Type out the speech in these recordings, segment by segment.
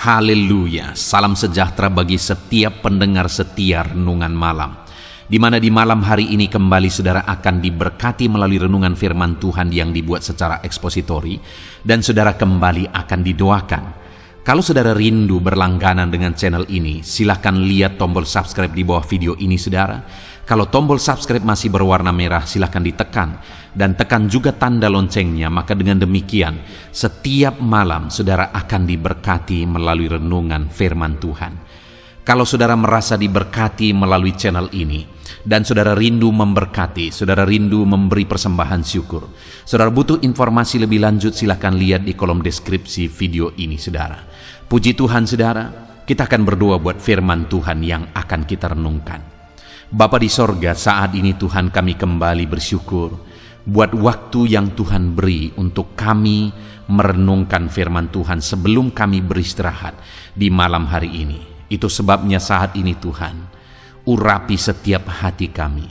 Haleluya, salam sejahtera bagi setiap pendengar setia Renungan Malam. Di mana di malam hari ini kembali saudara akan diberkati melalui renungan firman Tuhan yang dibuat secara ekspositori, dan saudara kembali akan didoakan. Kalau saudara rindu berlangganan dengan channel ini, silahkan lihat tombol subscribe di bawah video ini saudara. Kalau tombol subscribe masih berwarna merah, silahkan ditekan. Dan tekan juga tanda loncengnya, maka dengan demikian setiap malam saudara akan diberkati melalui renungan firman Tuhan. Kalau saudara merasa diberkati melalui channel ini, dan saudara rindu memberkati, saudara rindu memberi persembahan syukur, saudara butuh informasi lebih lanjut, silahkan lihat di kolom deskripsi video ini saudara. Puji Tuhan saudara, kita akan berdoa buat firman Tuhan yang akan kita renungkan. Bapa di sorga, saat ini Tuhan kami kembali bersyukur buat waktu yang Tuhan beri untuk kami merenungkan firman Tuhan sebelum kami beristirahat di malam hari ini. Itu sebabnya saat ini Tuhan, urapi setiap hati kami.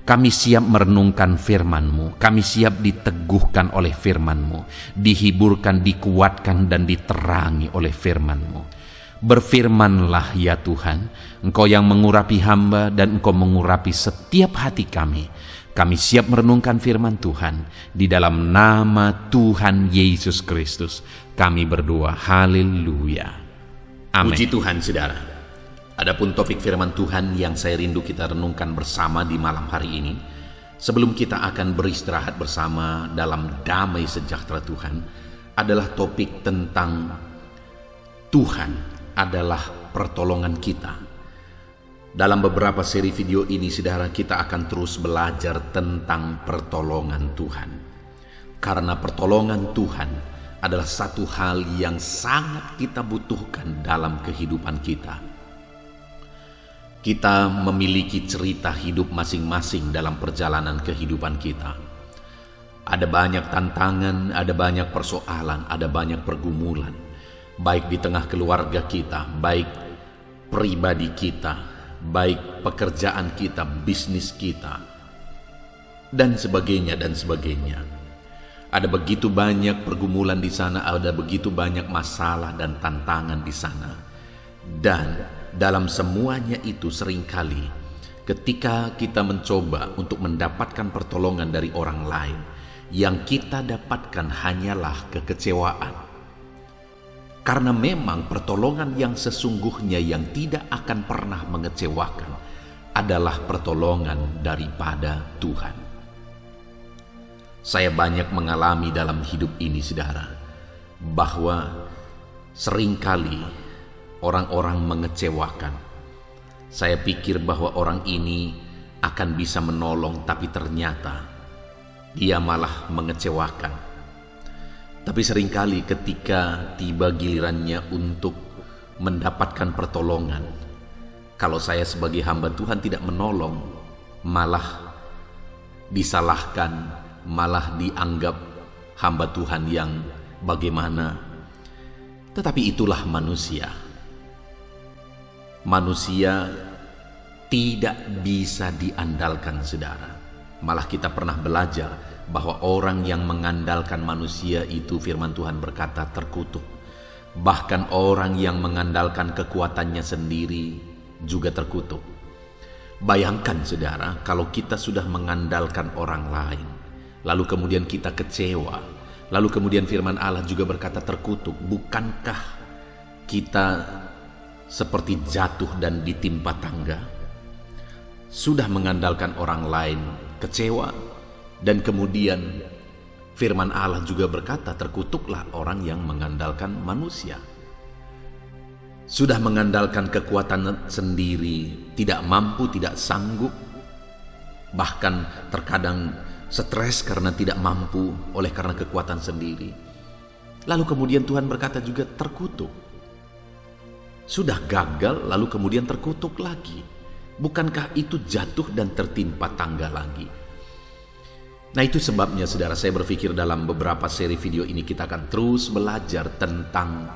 Kami siap merenungkan firman-Mu, kami siap diteguhkan oleh firman-Mu, dihiburkan, dikuatkan, dan diterangi oleh firman-Mu. Berfirmanlah ya Tuhan, Engkau yang mengurapi hamba dan Engkau mengurapi setiap hati kami. Kami siap merenungkan firman Tuhan. Di dalam nama Tuhan Yesus Kristus kami berdoa, haleluya, amin. Puji Tuhan saudara. Adapun topik firman Tuhan yang saya rindu kita renungkan bersama di malam hari ini, sebelum kita akan beristirahat bersama dalam damai sejahtera Tuhan, adalah topik tentang Tuhan adalah pertolongan kita. Dalam beberapa seri video ini saudara, kita akan terus belajar tentang pertolongan Tuhan. Karena pertolongan Tuhan adalah satu hal yang sangat kita butuhkan dalam kehidupan kita. Kita memiliki cerita hidup masing-masing dalam perjalanan kehidupan kita. Ada banyak tantangan, ada banyak persoalan, ada banyak pergumulan. Baik di tengah keluarga kita, baik pribadi kita, baik pekerjaan kita, bisnis kita, dan sebagainya dan sebagainya. Ada begitu banyak pergumulan di sana, ada begitu banyak masalah dan tantangan di sana. Dan dalam semuanya itu seringkali ketika kita mencoba untuk mendapatkan pertolongan dari orang lain, yang kita dapatkan hanyalah kekecewaan. Karena memang pertolongan yang sesungguhnya yang tidak akan pernah mengecewakan adalah pertolongan daripada Tuhan. Saya banyak mengalami dalam hidup ini saudara, bahwa seringkali orang-orang mengecewakan. Saya pikir bahwa orang ini akan bisa menolong, tapi ternyata dia malah mengecewakan. Tapi seringkali ketika tiba gilirannya untuk mendapatkan pertolongan, kalau saya sebagai hamba Tuhan tidak menolong, malah disalahkan, malah dianggap hamba Tuhan yang bagaimana. Tetapi itulah manusia. Manusia tidak bisa diandalkan saudara. Malah kita pernah belajar bahwa orang yang mengandalkan manusia itu, firman Tuhan berkata, terkutuk. Bahkan orang yang mengandalkan kekuatannya sendiri juga terkutuk. Bayangkan saudara, kalau kita sudah mengandalkan orang lain, lalu kemudian kita kecewa, lalu kemudian firman Allah juga berkata terkutuk. Bukankah kita seperti jatuh dan ditimpa tangga? Sudah mengandalkan orang lain, kecewa, dan kemudian firman Allah juga berkata terkutuklah orang yang mengandalkan manusia. Sudah mengandalkan kekuatan sendiri, tidak mampu, tidak sanggup, bahkan terkadang stres karena tidak mampu oleh karena kekuatan sendiri. Lalu kemudian Tuhan berkata juga terkutuk. Sudah gagal lalu kemudian terkutuk lagi. Bukankah itu jatuh dan tertimpa tangga lagi? Nah, itu sebabnya saudara, saya berpikir dalam beberapa seri video ini kita akan terus belajar tentang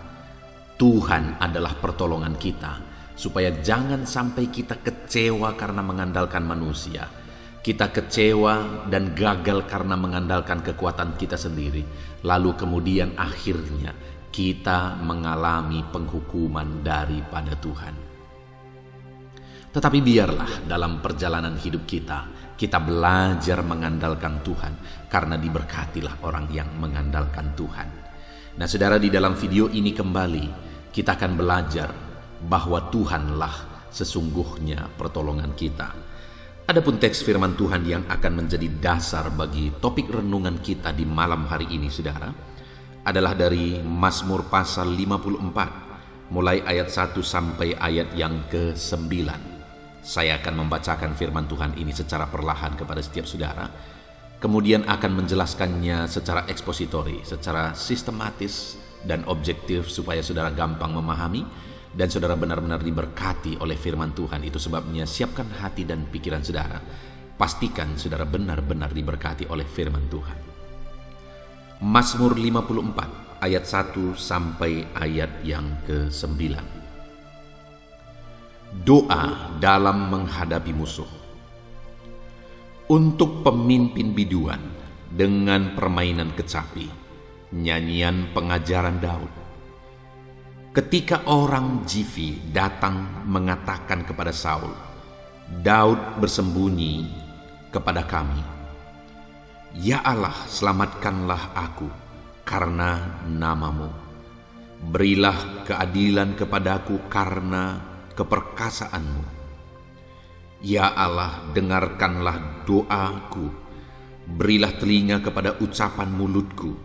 Tuhan adalah pertolongan kita, supaya jangan sampai kita kecewa karena mengandalkan manusia. Kita kecewa dan gagal karena mengandalkan kekuatan kita sendiri. Lalu kemudian akhirnya kita mengalami penghukuman daripada Tuhan. Tetapi biarlah dalam perjalanan hidup kita belajar mengandalkan Tuhan, karena diberkatilah orang yang mengandalkan Tuhan. Nah saudara, di dalam video ini kembali kita akan belajar bahwa Tuhanlah sesungguhnya pertolongan kita. Adapun teks firman Tuhan yang akan menjadi dasar bagi topik renungan kita di malam hari ini saudara, adalah dari Mazmur pasal 54, mulai ayat 1 sampai ayat yang ke-9. Saya akan membacakan firman Tuhan ini secara perlahan kepada setiap saudara, kemudian akan menjelaskannya secara ekspositori, secara sistematis dan objektif supaya saudara gampang memahami dan saudara benar-benar diberkati oleh firman Tuhan. Itu sebabnya siapkan hati dan pikiran saudara. Pastikan saudara benar-benar diberkati oleh firman Tuhan. Mazmur 54 ayat 1 sampai ayat yang ke-9. Doa dalam menghadapi musuh. Untuk pemimpin biduan dengan permainan kecapi, nyanyian pengajaran Daud. Ketika orang Zifi datang mengatakan kepada Saul, Daud bersembunyi kepada kami. Ya Allah, selamatkanlah aku karena namamu. Berilah keadilan kepadaku karena keperkasaanmu. Ya Allah, dengarkanlah doaku. Berilah telinga kepada ucapan mulutku.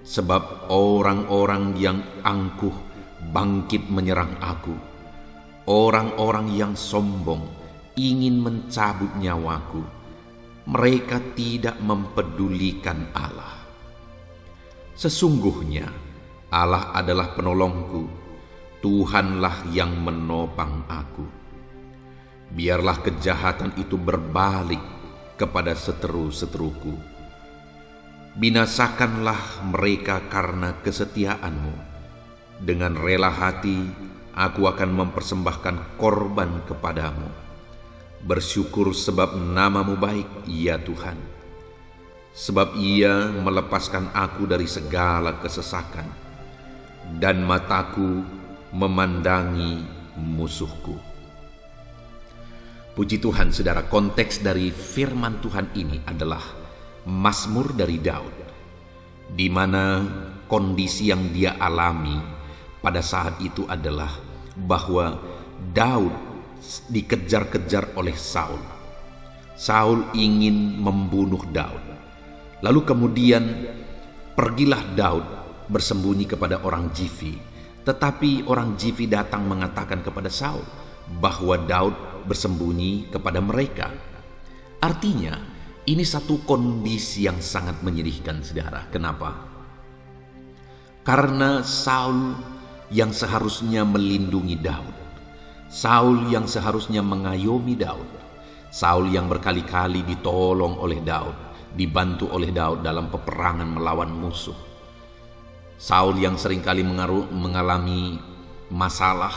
Sebab orang-orang yang angkuh bangkit menyerang aku. Orang-orang yang sombong ingin mencabut nyawaku. Mereka tidak mempedulikan Allah. Sesungguhnya Allah adalah penolongku. Tuhanlah yang menopang aku. Biarlah kejahatan itu berbalik kepada seteru-seteruku. Binasakanlah mereka karena kesetiaanmu. Dengan rela hati, aku akan mempersembahkan korban kepadamu. Bersyukur sebab namamu baik, ya Tuhan. Sebab ia melepaskan aku dari segala kesesakan, dan mataku memandangi musuhku. Puji Tuhan saudara, konteks dari firman Tuhan ini adalah Mazmur dari Daud, di mana kondisi yang dia alami pada saat itu adalah bahwa Daud dikejar-kejar oleh Saul. Saul ingin membunuh Daud. Lalu kemudian pergilah Daud bersembunyi kepada orang Zifi. Tetapi orang Zifi datang mengatakan kepada Saul bahwa Daud bersembunyi kepada mereka. Artinya ini satu kondisi yang sangat menyedihkan saudara. Kenapa? Karena Saul yang seharusnya melindungi Daud, Saul yang seharusnya mengayomi Daud, Saul yang berkali-kali ditolong oleh Daud, dibantu oleh Daud dalam peperangan melawan musuh, Saul yang seringkali mengalami masalah,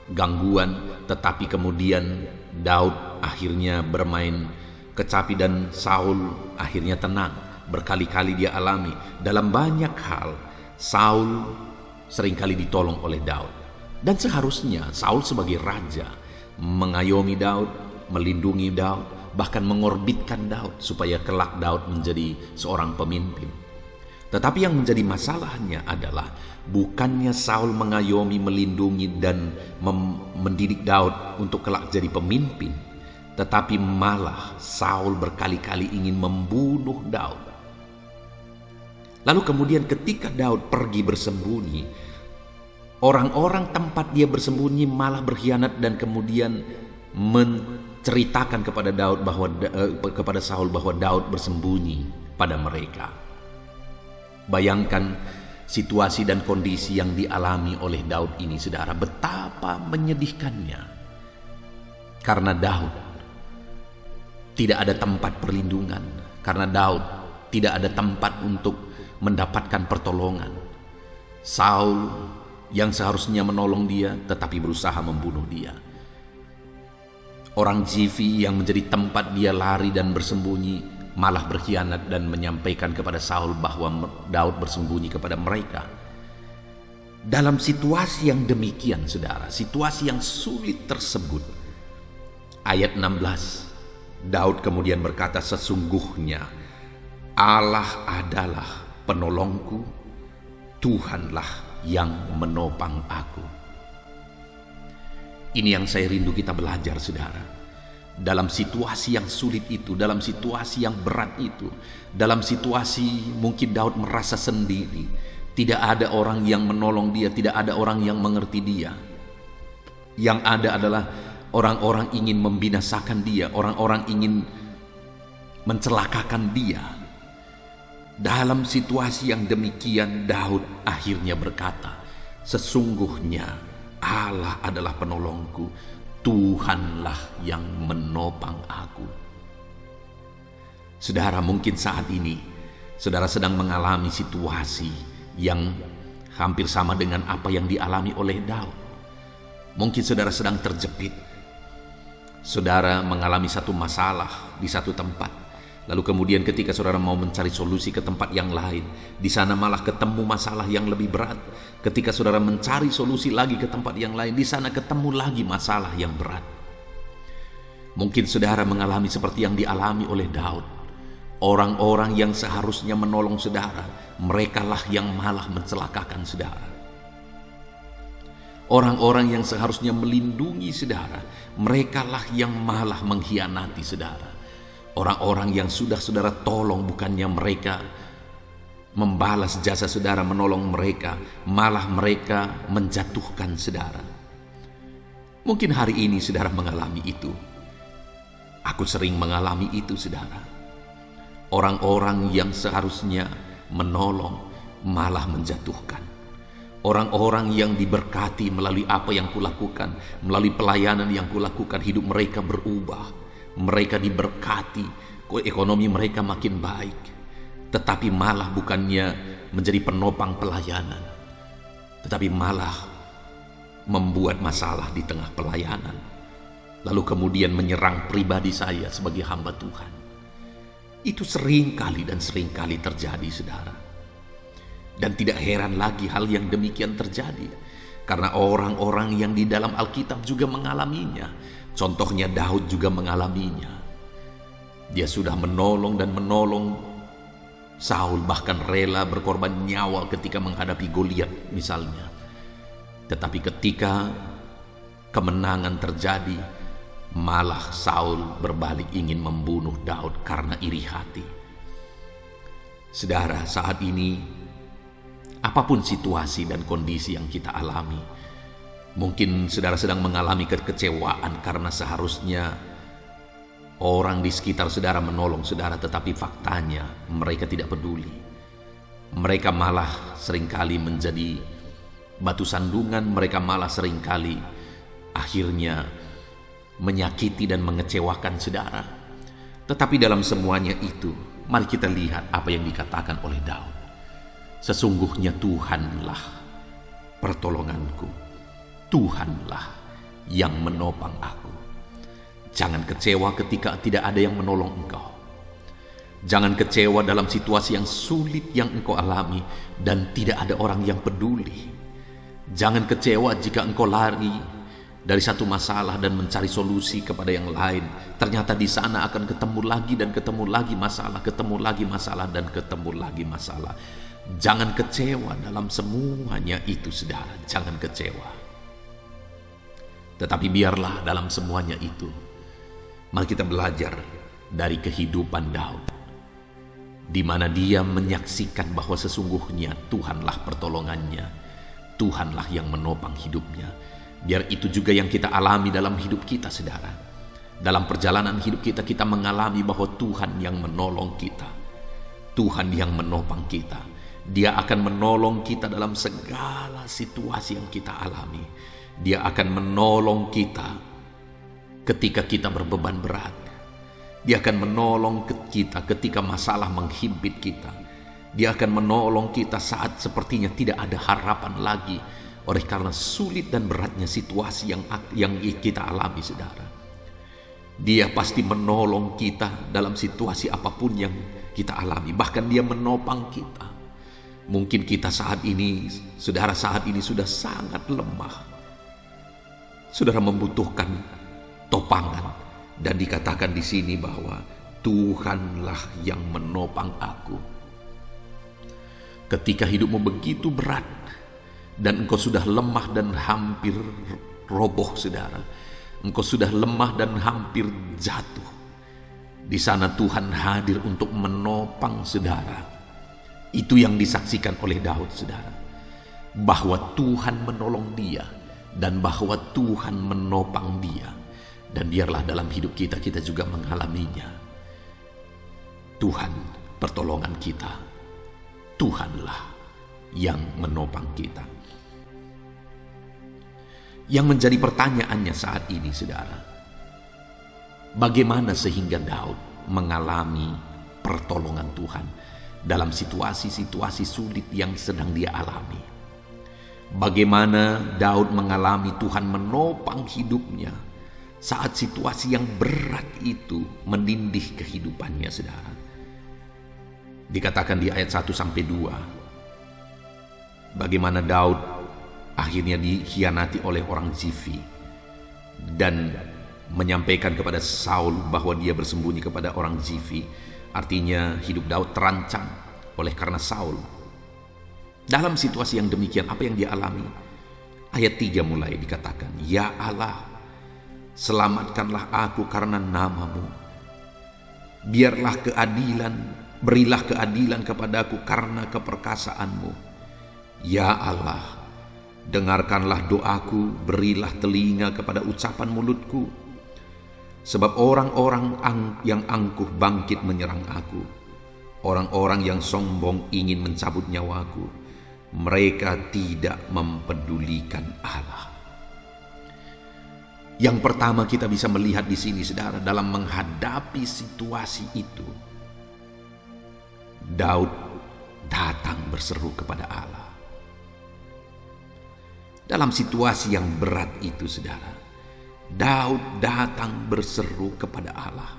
gangguan, tetapi kemudian Daud akhirnya bermain kecapi dan Saul akhirnya tenang. Berkali-kali dia alami dalam banyak hal Saul seringkali ditolong oleh Daud. Dan seharusnya Saul sebagai raja mengayomi Daud, melindungi Daud, bahkan mengorbitkan Daud supaya kelak Daud menjadi seorang pemimpin. Tetapi yang menjadi masalahnya adalah bukannya Saul mengayomi, melindungi dan mendidik Daud untuk kelak jadi pemimpin, tetapi malah Saul berkali-kali ingin membunuh Daud. Lalu kemudian ketika Daud pergi bersembunyi, orang-orang tempat dia bersembunyi malah berkhianat dan kemudian menceritakan kepada kepada Saul bahwa Daud bersembunyi pada mereka. Bayangkan situasi dan kondisi yang dialami oleh Daud ini, saudara, betapa menyedihkannya. Karena Daud tidak ada tempat perlindungan, karena Daud tidak ada tempat untuk mendapatkan pertolongan. Saul yang seharusnya menolong dia tetapi berusaha membunuh dia. Orang Zifi yang menjadi tempat dia lari dan bersembunyi malah berkhianat dan menyampaikan kepada Saul bahwa Daud bersembunyi kepada mereka. Dalam situasi yang demikian, saudara, situasi yang sulit tersebut, ayat 16, Daud kemudian berkata, sesungguhnya Allah adalah penolongku, Tuhanlah yang menopang aku. Ini yang saya rindu kita belajar, saudara. Dalam situasi yang sulit itu, dalam situasi yang berat itu, dalam situasi mungkin Daud merasa sendiri, tidak ada orang yang menolong dia, tidak ada orang yang mengerti dia. Yang ada adalah orang-orang ingin membinasakan dia, orang-orang ingin mencelakakan dia. Dalam situasi yang demikian, Daud akhirnya berkata, sesungguhnya Allah adalah penolongku, Tuhanlah yang menopang aku. Saudara, mungkin saat ini saudara sedang mengalami situasi yang hampir sama dengan apa yang dialami oleh Daud. Mungkin saudara sedang terjepit. Saudara mengalami satu masalah di satu tempat. Lalu kemudian ketika saudara mau mencari solusi ke tempat yang lain, di sana malah ketemu masalah yang lebih berat. Ketika saudara mencari solusi lagi ke tempat yang lain, di sana ketemu lagi masalah yang berat. Mungkin saudara mengalami seperti yang dialami oleh Daud. Orang-orang yang seharusnya menolong saudara, merekalah yang malah mencelakakan saudara. Orang-orang yang seharusnya melindungi saudara, merekalah yang malah mengkhianati saudara. Orang-orang yang sudah saudara tolong, bukannya mereka membalas jasa saudara menolong mereka, malah mereka menjatuhkan saudara. Mungkin hari ini saudara mengalami itu. Aku sering mengalami itu, saudara. Orang-orang yang seharusnya menolong malah menjatuhkan. Orang-orang yang diberkati melalui apa yang kulakukan, melalui pelayanan yang kulakukan, hidup mereka berubah. Mereka diberkati, ekonomi mereka makin baik, tetapi malah bukannya menjadi penopang pelayanan, tetapi malah membuat masalah di tengah pelayanan, lalu kemudian menyerang pribadi saya sebagai hamba Tuhan. Itu sering kali terjadi, saudara. Dan tidak heran lagi hal yang demikian terjadi, karena orang-orang yang di dalam Alkitab juga mengalaminya. Contohnya Daud juga mengalaminya. Dia sudah menolong Saul, bahkan rela berkorban nyawa ketika menghadapi Goliat misalnya. Tetapi ketika kemenangan terjadi, malah Saul berbalik ingin membunuh Daud karena iri hati. Saudara, saat ini apapun situasi dan kondisi yang kita alami, mungkin saudara sedang mengalami kekecewaan karena seharusnya orang di sekitar saudara menolong saudara, tetapi faktanya mereka tidak peduli. Mereka malah seringkali menjadi batu sandungan, mereka malah seringkali akhirnya menyakiti dan mengecewakan saudara. Tetapi dalam semuanya itu, mari kita lihat apa yang dikatakan oleh Daud. Sesungguhnya Tuhanlah pertolonganku, Tuhanlah yang menopang aku. Jangan kecewa ketika tidak ada yang menolong engkau. Jangan kecewa dalam situasi yang sulit yang engkau alami dan tidak ada orang yang peduli. Jangan kecewa jika engkau lari dari satu masalah dan mencari solusi kepada yang lain. Ternyata di sana akan ketemu lagi dan ketemu lagi masalah, ketemu lagi masalah dan ketemu lagi masalah. Jangan kecewa dalam semuanya itu, saudara. Jangan kecewa. Tetapi biarlah dalam semuanya itu, mari kita belajar dari kehidupan Daud, di mana dia menyaksikan bahwa sesungguhnya Tuhanlah pertolongannya, Tuhanlah yang menopang hidupnya. Biar itu juga yang kita alami dalam hidup kita, saudara. Dalam perjalanan hidup kita, kita mengalami bahwa Tuhan yang menolong kita, Tuhan yang menopang kita. Dia akan menolong kita dalam segala situasi yang kita alami. Dia akan menolong kita ketika kita berbeban berat. Dia akan menolong kita ketika masalah menghimpit kita. Dia akan menolong kita saat sepertinya tidak ada harapan lagi, oleh karena sulit dan beratnya situasi yang kita alami, saudara. Dia pasti menolong kita dalam situasi apapun yang kita alami. Bahkan dia menopang kita. Mungkin kita saat ini, saudara saat ini sudah sangat lemah. Saudara membutuhkan topangan, dan dikatakan di sini bahwa Tuhanlah yang menopang aku. Ketika hidupmu begitu berat dan engkau sudah lemah dan hampir roboh, saudara, engkau sudah lemah dan hampir jatuh, di sana Tuhan hadir untuk menopang saudara. Itu yang disaksikan oleh Daud, saudara, bahwa Tuhan menolong dia dan bahwa Tuhan menopang dia. Dan biarlah dalam hidup kita juga mengalaminya. Tuhan pertolongan kita, Tuhanlah yang menopang kita. Yang menjadi pertanyaannya saat ini, saudara, bagaimana sehingga Daud mengalami pertolongan Tuhan dalam situasi-situasi sulit yang sedang dia alami? Bagaimana Daud mengalami Tuhan menopang hidupnya saat situasi yang berat itu menindih kehidupannya, saudara? Dikatakan di ayat 1-2, bagaimana Daud akhirnya dikhianati oleh orang Zifi dan menyampaikan kepada Saul bahwa dia bersembunyi kepada orang Zifi. Artinya hidup Daud terancam oleh karena Saul. Dalam situasi yang demikian, apa yang dia alami? Ayat 3 mulai dikatakan, "Ya Allah, selamatkanlah aku karena nama-Mu. Berilah keadilan kepadaku karena keperkasaanmu. Ya Allah, dengarkanlah doaku, berilah telinga kepada ucapan mulutku. Sebab orang-orang yang angkuh bangkit menyerang aku. Orang-orang yang sombong ingin mencabut nyawaku. Mereka tidak mempedulikan Allah." Yang pertama kita bisa melihat di sini, saudara, dalam menghadapi situasi itu, Daud datang berseru kepada Allah. Dalam situasi yang berat itu, saudara, Daud datang berseru kepada Allah.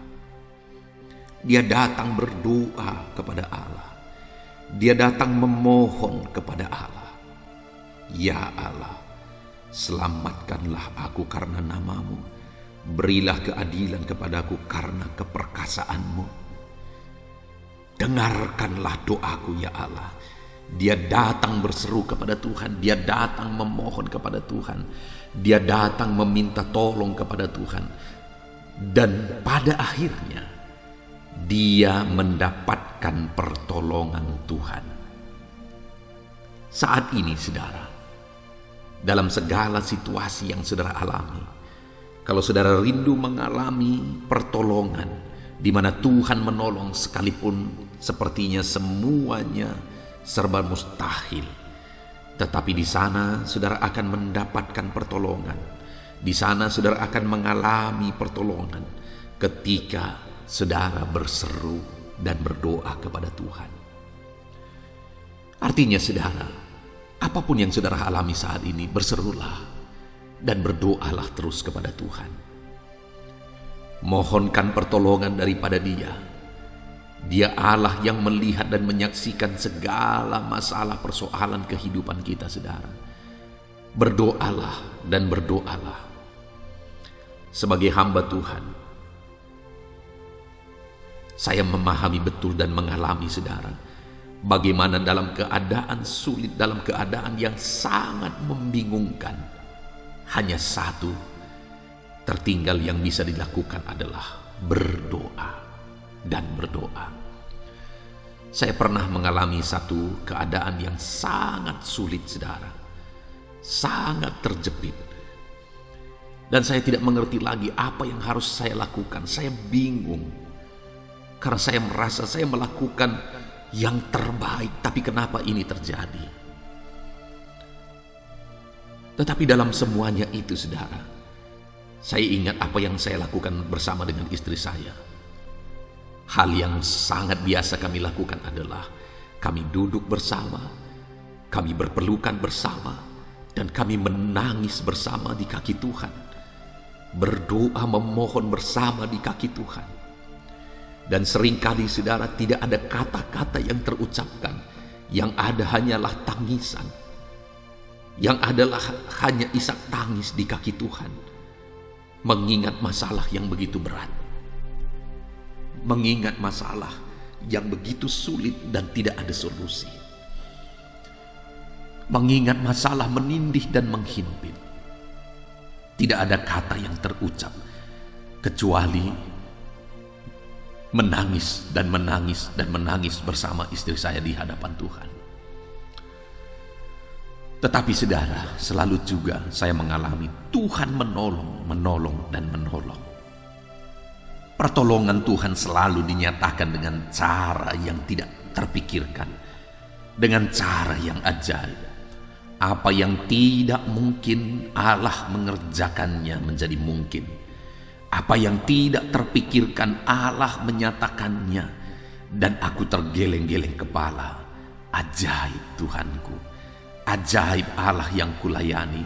Dia datang berdoa kepada Allah. Dia datang memohon kepada Allah. "Ya Allah, selamatkanlah aku karena nama-Mu. Berilah keadilan kepadaku karena keperkasaanmu. Dengarkanlah doaku, ya Allah." Dia datang berseru kepada Tuhan. Dia datang memohon kepada Tuhan. Dia datang meminta tolong kepada Tuhan. Dan pada akhirnya dia mendapatkan pertolongan Tuhan. Saat ini, saudara, dalam segala situasi yang saudara alami, kalau saudara rindu mengalami pertolongan di mana Tuhan menolong, sekalipun sepertinya semuanya serba mustahil, tetapi di sana saudara akan mendapatkan pertolongan. Di sana saudara akan mengalami pertolongan ketika saudara berseru dan berdoa kepada Tuhan. Artinya, saudara, apapun yang saudara alami saat ini, berserulah dan berdoalah terus kepada Tuhan. Mohonkan pertolongan daripada Dia. Dia Allah yang melihat dan menyaksikan segala masalah persoalan kehidupan kita, saudara. Berdoalah dan berdoalah. Sebagai hamba Tuhan, saya memahami betul dan mengalami, saudara, bagaimana dalam keadaan sulit, dalam keadaan yang sangat membingungkan, hanya satu tertinggal yang bisa dilakukan adalah berdoa dan berdoa. Saya pernah mengalami satu keadaan yang sangat sulit, saudara, sangat terjepit, dan saya tidak mengerti lagi apa yang harus saya lakukan. Saya bingung karena saya merasa saya melakukan yang terbaik, tapi kenapa ini terjadi? Tetapi dalam semuanya itu, saudara, saya ingat apa yang saya lakukan bersama dengan istri saya. Hal yang sangat biasa kami lakukan adalah kami duduk bersama, kami berpelukan bersama, dan kami menangis bersama di kaki Tuhan, berdoa memohon bersama di kaki Tuhan. Dan seringkali, saudara, tidak ada kata-kata yang terucapkan Yang ada hanyalah tangisan. Yang adalah hanya isak tangis di kaki Tuhan, mengingat masalah yang begitu berat, mengingat masalah yang begitu sulit dan tidak ada solusi, mengingat masalah menindih dan menghimpit. Tidak ada kata yang terucap kecuali menangis dan menangis dan menangis bersama istri saya di hadapan Tuhan. Tetapi saudara, selalu juga saya mengalami Tuhan menolong dan menolong. Pertolongan Tuhan selalu dinyatakan dengan cara yang tidak terpikirkan, dengan cara yang ajaib. Apa yang tidak mungkin, Allah mengerjakannya menjadi mungkin. Apa yang tidak terpikirkan, Allah menyatakannya. Dan aku tergeleng-geleng kepala. Ajaib Tuhanku. Ajaib Allah yang kulayani,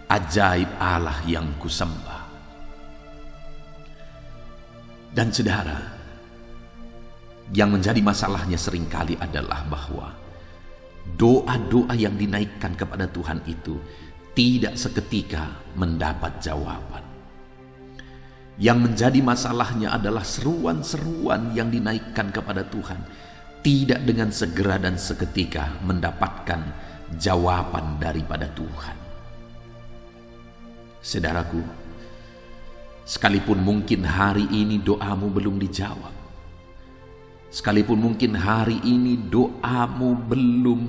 ajaib Allah yang kusembah. Dan saudara, yang menjadi masalahnya seringkali adalah bahwa doa-doa yang dinaikkan kepada Tuhan itu tidak seketika mendapat jawaban. Yang menjadi masalahnya adalah seruan-seruan yang dinaikkan kepada Tuhan tidak dengan segera dan seketika mendapatkan jawaban daripada Tuhan. Saudaraku, sekalipun mungkin hari ini doamu belum dijawab, sekalipun mungkin hari ini doamu belum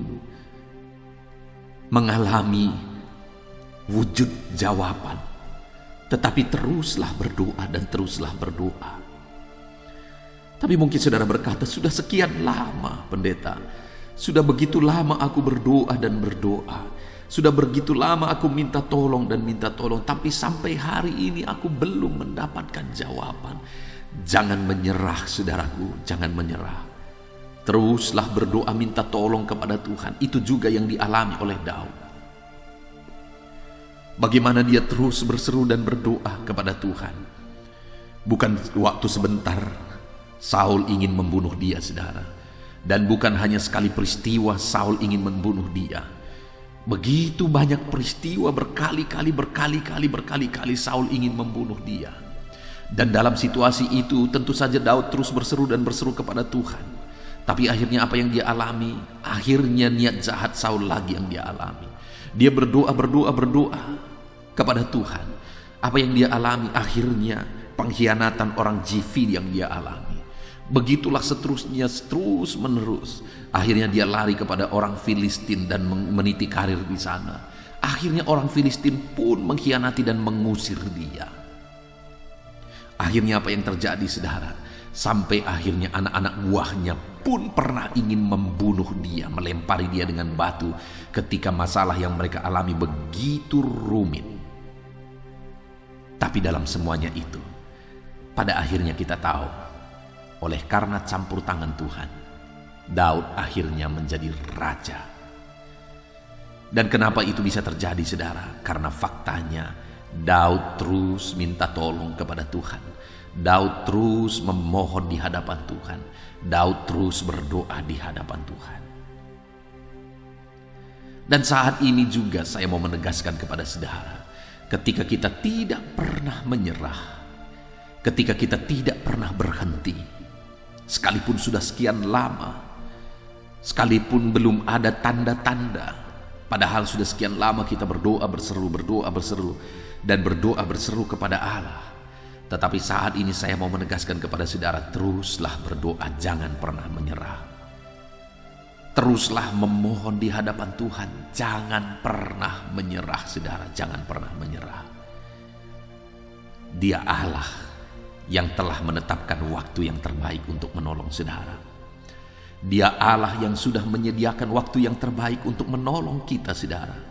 mengalami wujud jawaban, tetapi teruslah berdoa dan teruslah berdoa. Tapi mungkin saudara berkata, sudah sekian lama pendeta, sudah begitu lama aku berdoa dan berdoa. Sudah begitu lama aku minta tolong dan minta tolong. Tapi sampai hari ini aku belum mendapatkan jawaban. Jangan menyerah saudaraku, jangan menyerah. Teruslah berdoa minta tolong kepada Tuhan. Itu juga yang dialami oleh Daud. Bagaimana dia terus berseru dan berdoa kepada Tuhan. Bukan waktu sebentar Saul ingin membunuh dia saudara. Dan bukan hanya sekali peristiwa Saul ingin membunuh dia. Begitu banyak peristiwa berkali-kali Saul ingin membunuh dia. Dan dalam situasi itu tentu saja Daud terus berseru dan berseru kepada Tuhan. Tapi akhirnya apa yang dia alami? Akhirnya niat jahat Saul lagi yang dia alami. Dia berdoa kepada Tuhan. Apa yang dia alami? Akhirnya pengkhianatan orang Zifid yang dia alami. Begitulah seterusnya, terus menerus. Akhirnya dia lari kepada orang Filistin dan meniti karir di sana. Akhirnya orang Filistin pun mengkhianati dan mengusir dia. Akhirnya apa yang terjadi saudara? Sampai akhirnya anak-anak buahnya pun pernah ingin membunuh dia, melempari dia dengan batu ketika masalah yang mereka alami begitu rumit. Tapi dalam semuanya itu, pada akhirnya kita tahu, oleh karena campur tangan Tuhan, Daud akhirnya menjadi raja. Dan kenapa itu bisa terjadi saudara? Karena faktanya Daud terus minta tolong kepada Tuhan. Daud terus memohon di hadapan Tuhan. Daud terus berdoa di hadapan Tuhan. Dan saat ini juga saya mau menegaskan kepada saudara, ketika kita tidak pernah menyerah, ketika kita tidak pernah berhenti, sekalipun sudah sekian lama, sekalipun belum ada tanda-tanda, padahal sudah sekian lama kita berdoa berseru dan berdoa berseru kepada Allah. Tetapi saat ini saya mau menegaskan kepada saudara, teruslah berdoa, jangan pernah menyerah. Teruslah memohon di hadapan Tuhan, jangan pernah menyerah saudara, jangan pernah menyerah. Dia Allah yang telah menetapkan waktu yang terbaik untuk menolong saudara. Dia Allah yang sudah menyediakan waktu yang terbaik untuk menolong kita saudara.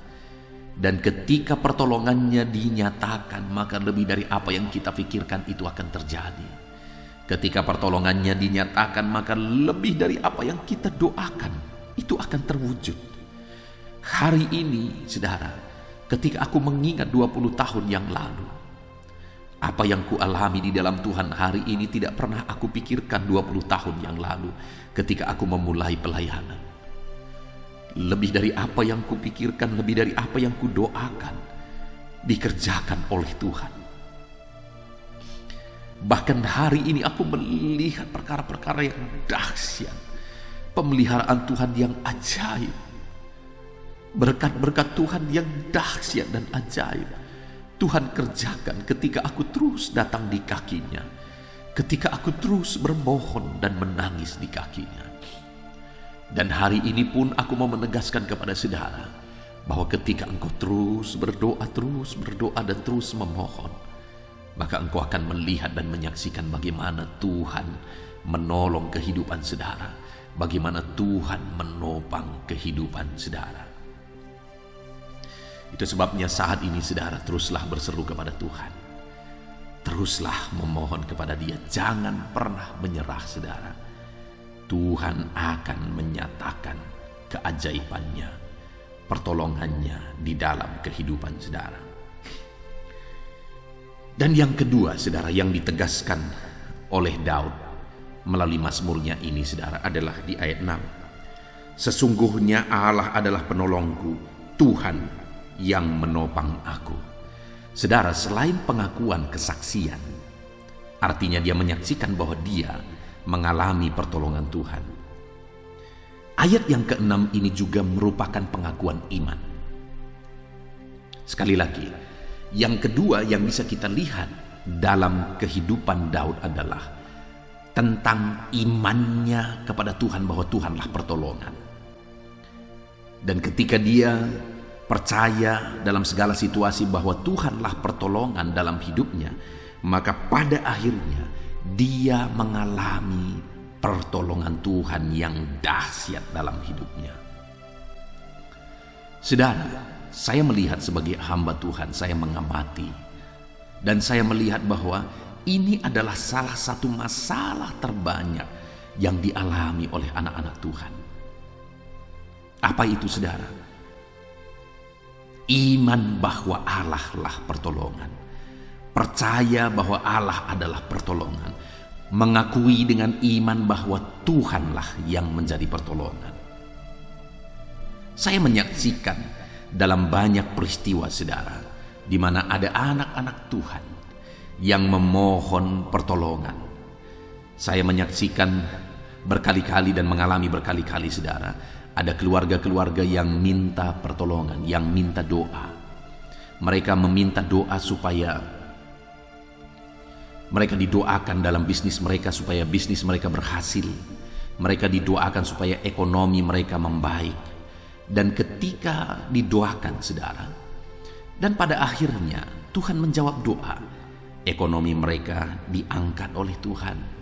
Dan ketika pertolongannya dinyatakan, maka lebih dari apa yang kita pikirkan itu akan terjadi. Ketika pertolongannya dinyatakan, maka lebih dari apa yang kita doakan itu akan terwujud. Hari ini saudara, ketika aku mengingat 20 tahun yang lalu, apa yang ku alami di dalam Tuhan hari ini tidak pernah aku pikirkan 20 tahun yang lalu ketika aku memulai pelayanan. lebih dari apa yang kupikirkan, lebih dari apa yang kudoakan, dikerjakan oleh Tuhan. Bahkan hari ini aku melihat perkara-perkara yang dahsyat, pemeliharaan Tuhan yang ajaib, berkat-berkat Tuhan yang dahsyat dan ajaib Tuhan kerjakan ketika aku terus datang di kakinya, ketika aku terus bermohon dan menangis di kakinya. Dan hari ini pun aku mau menegaskan kepada saudara bahwa ketika engkau terus berdoa dan terus memohon, maka engkau akan melihat dan menyaksikan bagaimana Tuhan menolong kehidupan saudara, bagaimana Tuhan menopang kehidupan saudara. Itu sebabnya saat ini saudara teruslah berseru kepada Tuhan. Teruslah memohon kepada Dia. Jangan pernah menyerah saudara. Tuhan akan menyatakan keajaibannya, pertolongannya di dalam kehidupan saudara. Dan yang kedua saudara yang ditegaskan oleh Daud melalui mazmurnya ini saudara adalah di ayat 6. Sesungguhnya Allah adalah penolongku, Tuhan yang menopang aku. Saudara, selain pengakuan kesaksian, artinya dia menyaksikan bahwa dia mengalami pertolongan Tuhan. Ayat yang ke-6 ini juga merupakan pengakuan iman. Sekali lagi, yang kedua yang bisa kita lihat dalam kehidupan Daud adalah tentang imannya kepada Tuhan bahwa Tuhanlah pertolongan. Dan ketika dia percaya dalam segala situasi bahwa Tuhanlah pertolongan dalam hidupnya, maka pada akhirnya dia mengalami pertolongan Tuhan yang dahsyat dalam hidupnya. Saudara, saya melihat sebagai hamba Tuhan, saya mengamati dan saya melihat bahwa ini adalah salah satu masalah terbanyak yang dialami oleh anak-anak Tuhan. Apa itu saudara? Iman bahwa Allah lah pertolongan, percaya bahwa Allah adalah pertolongan, mengakui dengan iman bahwa Tuhanlah yang menjadi pertolongan. Saya menyaksikan dalam banyak peristiwa saudara, di mana ada anak-anak Tuhan yang memohon pertolongan. Saya menyaksikan berkali-kali dan mengalami berkali-kali saudara, ada keluarga-keluarga yang minta pertolongan, yang minta doa. Mereka meminta doa supaya mereka didoakan dalam bisnis mereka, supaya bisnis mereka berhasil. Mereka didoakan supaya ekonomi mereka membaik. Dan ketika didoakan saudara, dan pada akhirnya Tuhan menjawab doa, ekonomi mereka diangkat oleh Tuhan.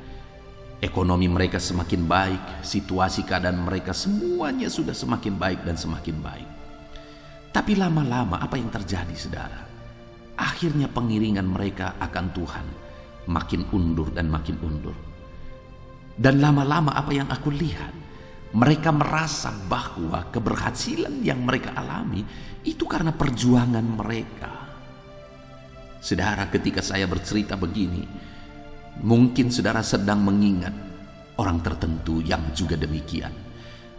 Ekonomi mereka semakin baik, situasi keadaan mereka semuanya sudah semakin baik dan semakin baik. Tapi lama-lama apa yang terjadi saudara? Akhirnya pengiringan mereka akan Tuhan makin undur dan makin undur. Dan lama-lama apa yang aku lihat? Mereka merasa bahwa keberhasilan yang mereka alami itu karena perjuangan mereka. Saudara, ketika saya bercerita begini, mungkin saudara sedang mengingat orang tertentu yang juga demikian.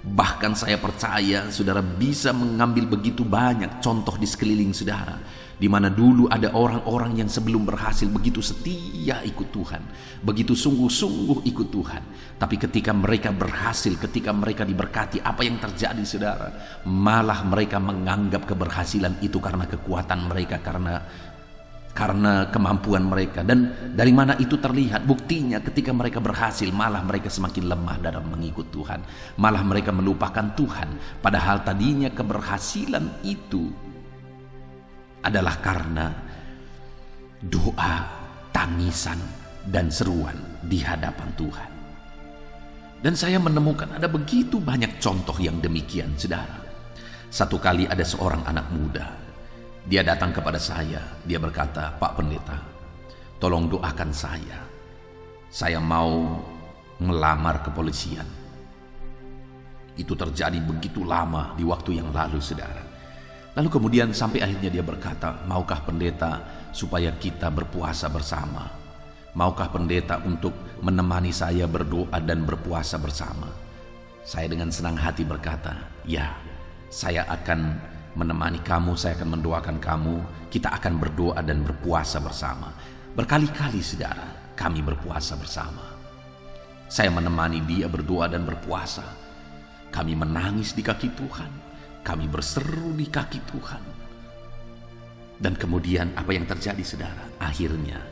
Bahkan saya percaya saudara bisa mengambil begitu banyak contoh di sekeliling saudara, di mana dulu ada orang-orang yang sebelum berhasil begitu setia ikut Tuhan, begitu sungguh-sungguh ikut Tuhan. Tapi ketika mereka berhasil, ketika mereka diberkati, apa yang terjadi saudara? Malah mereka menganggap keberhasilan itu karena kekuatan mereka, karena kemampuan mereka. Dan dari mana itu terlihat? Buktinya ketika mereka berhasil, malah mereka semakin lemah dalam mengikut Tuhan, malah mereka melupakan Tuhan. Padahal tadinya keberhasilan itu adalah karena doa, tangisan, dan seruan di hadapan Tuhan. Dan saya menemukan ada begitu banyak contoh yang demikian saudara. Satu kali ada seorang anak muda, dia datang kepada saya, dia berkata, "Pak Pendeta, tolong doakan saya. Saya mau melamar kepolisian." Itu terjadi begitu lama di waktu yang lalu saudara. Lalu kemudian sampai akhirnya dia berkata, "Maukah pendeta supaya kita berpuasa bersama? Maukah pendeta untuk menemani saya berdoa dan berpuasa bersama?" Saya dengan senang hati berkata, "Ya, Saya akan menemani kamu, saya akan mendoakan kamu. Kita akan berdoa dan berpuasa bersama. Berkali-kali saudara, kami berpuasa bersama. Saya menemani dia berdoa dan berpuasa. Kami menangis di kaki Tuhan. Kami berseru di kaki Tuhan. Dan kemudian apa yang terjadi saudara? Akhirnya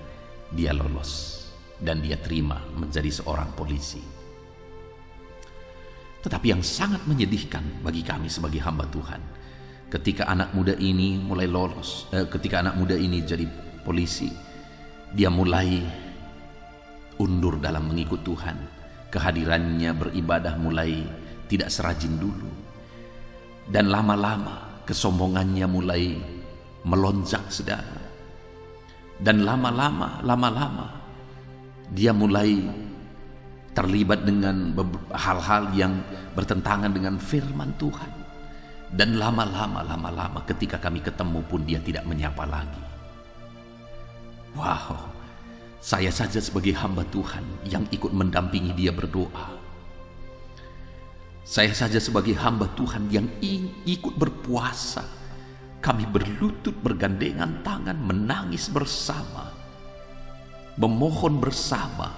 dia lolos dan dia terima menjadi seorang polisi. Tetapi yang sangat menyedihkan bagi kami sebagai hamba Tuhan, ketika anak muda ini mulai lolos, ketika anak muda ini jadi polisi, dia mulai undur dalam mengikut Tuhan. Kehadirannya beribadah mulai tidak serajin dulu. Dan lama-lama kesombongannya mulai melonjak saudara. Dan lama-lama dia mulai terlibat dengan hal-hal yang bertentangan dengan firman Tuhan. Dan lama-lama ketika kami ketemu pun dia tidak menyapa lagi. Wow, saya saja sebagai hamba Tuhan yang ikut mendampingi dia berdoa. Saya saja sebagai hamba Tuhan yang ikut berpuasa. Kami berlutut bergandengan tangan, menangis bersama, memohon bersama,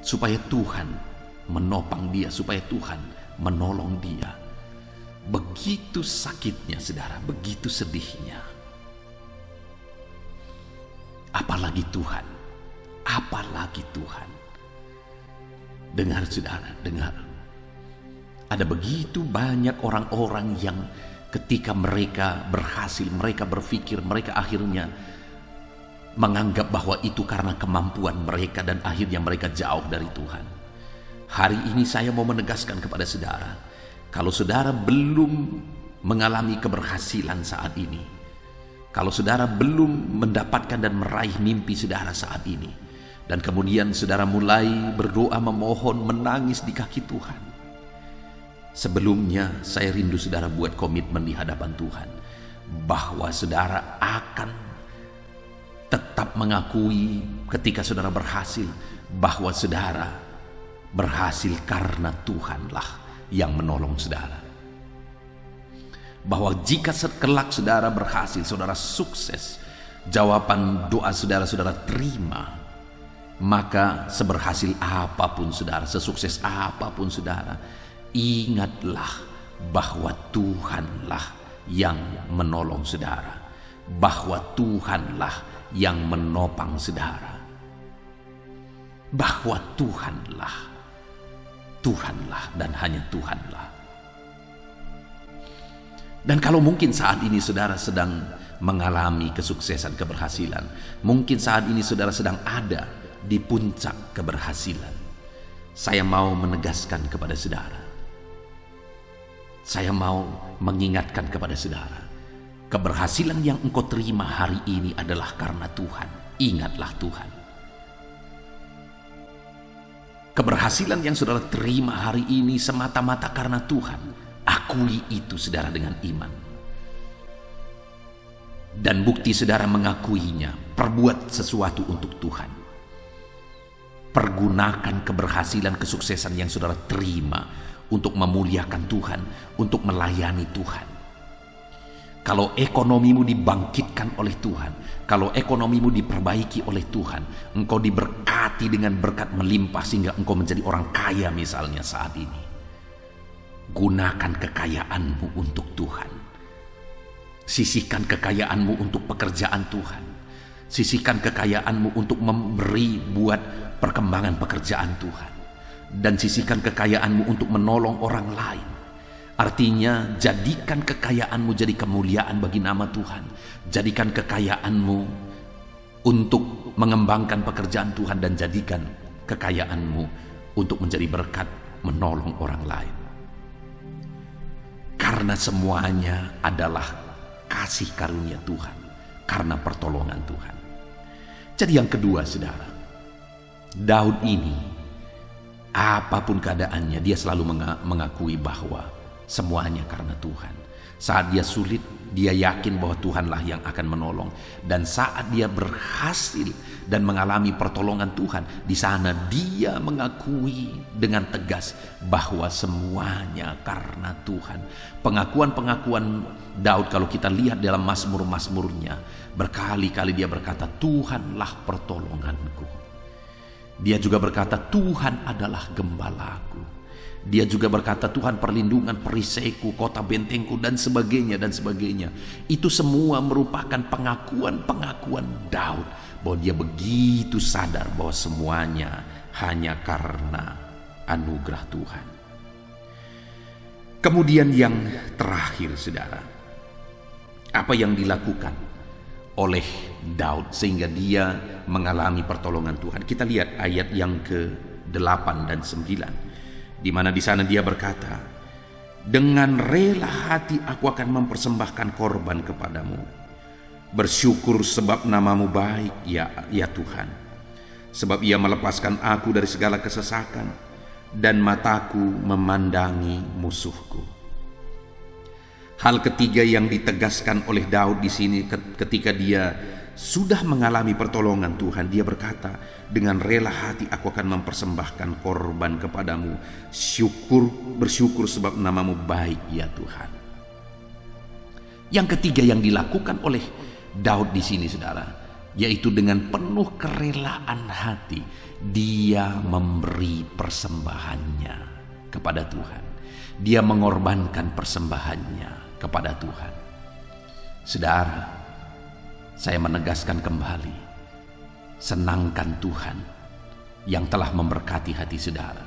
supaya Tuhan menopang dia, supaya Tuhan menolong dia. Begitu sakitnya saudara, begitu sedihnya. Apalagi Tuhan. Dengar saudara, dengar. Ada begitu banyak orang-orang yang ketika mereka berhasil, mereka berpikir, mereka akhirnya menganggap bahwa itu karena kemampuan mereka dan akhirnya mereka jauh dari Tuhan. Hari ini saya mau menegaskan kepada saudara, kalau saudara belum mengalami keberhasilan saat ini, kalau saudara belum mendapatkan dan meraih mimpi saudara saat ini, dan kemudian saudara mulai berdoa, memohon, menangis di kaki Tuhan, sebelumnya saya rindu saudara buat komitmen di hadapan Tuhan, bahwa saudara akan tetap mengakui ketika saudara berhasil, bahwa saudara berhasil karena Tuhanlah yang menolong saudara. Bahwa jika sekelak saudara berhasil, saudara sukses, jawaban doa saudara terima, maka seberhasil apapun saudara, sesukses apapun saudara, ingatlah bahwa Tuhanlah yang menolong saudara, bahwa Tuhanlah yang menopang saudara, bahwa Tuhanlah dan hanya Tuhanlah. Dan kalau mungkin saat ini saudara sedang mengalami kesuksesan, keberhasilan, mungkin saat ini saudara sedang ada di puncak keberhasilan, saya mau menegaskan kepada saudara, saya mau mengingatkan kepada saudara, keberhasilan yang engkau terima hari ini adalah karena Tuhan. Ingatlah Tuhan. Keberhasilan yang saudara terima hari ini semata-mata karena Tuhan. Akui itu saudara dengan iman. Dan bukti saudara mengakuinya, perbuat sesuatu untuk Tuhan. Pergunakan keberhasilan, kesuksesan yang saudara terima untuk memuliakan Tuhan, untuk melayani Tuhan. Kalau ekonomimu dibangkitkan oleh Tuhan, kalau ekonomimu diperbaiki oleh Tuhan, engkau diberkati dengan berkat melimpah sehingga engkau menjadi orang kaya misalnya saat ini. Gunakan kekayaanmu untuk Tuhan. Sisihkan kekayaanmu untuk pekerjaan Tuhan. Sisihkan kekayaanmu untuk memberi buat perkembangan pekerjaan Tuhan. Dan sisihkan kekayaanmu untuk menolong orang lain. Artinya, jadikan kekayaanmu jadi kemuliaan bagi nama Tuhan. Jadikan kekayaanmu untuk mengembangkan pekerjaan Tuhan, dan jadikan kekayaanmu untuk menjadi berkat menolong orang lain. Karena semuanya adalah kasih karunia Tuhan, karena pertolongan Tuhan. Jadi yang kedua saudara, Daud ini apapun keadaannya, dia selalu mengakui bahwa semuanya karena Tuhan. Saat dia sulit, dia yakin bahwa Tuhanlah yang akan menolong. Dan saat dia berhasil dan mengalami pertolongan Tuhan, di sana dia mengakui dengan tegas bahwa semuanya karena Tuhan. Pengakuan-pengakuan Daud kalau kita lihat dalam mazmur-mazmurnya, berkali-kali dia berkata, Tuhanlah pertolonganku. Dia juga berkata, Tuhan adalah gembalaku. Dia juga berkata, Tuhan perlindungan perisaiku, kota bentengku, dan sebagainya, dan sebagainya. Itu semua merupakan pengakuan-pengakuan Daud bahwa dia begitu sadar bahwa semuanya hanya karena anugerah Tuhan. Kemudian yang terakhir, saudara, apa yang dilakukan oleh Daud sehingga dia mengalami pertolongan Tuhan? Kita lihat ayat yang ke-8 dan 9. Di mana di sana dia berkata, dengan rela hati aku akan mempersembahkan korban kepadamu. Bersyukur sebab namamu baik ya Tuhan. Sebab ia melepaskan aku dari segala kesesakan dan mataku memandangi musuhku. Hal ketiga yang ditegaskan oleh Daud di sini ketika dia sudah mengalami pertolongan Tuhan, dia berkata, dengan rela hati aku akan mempersembahkan korban kepadamu. Bersyukur sebab namamu baik ya Tuhan. Yang ketiga yang dilakukan oleh Daud di sini, saudara, yaitu dengan penuh kerelaan hati dia memberi persembahannya kepada Tuhan. Dia mengorbankan persembahannya kepada Tuhan. Saudara, saya menegaskan kembali, senangkan Tuhan yang telah memberkati hati saudara,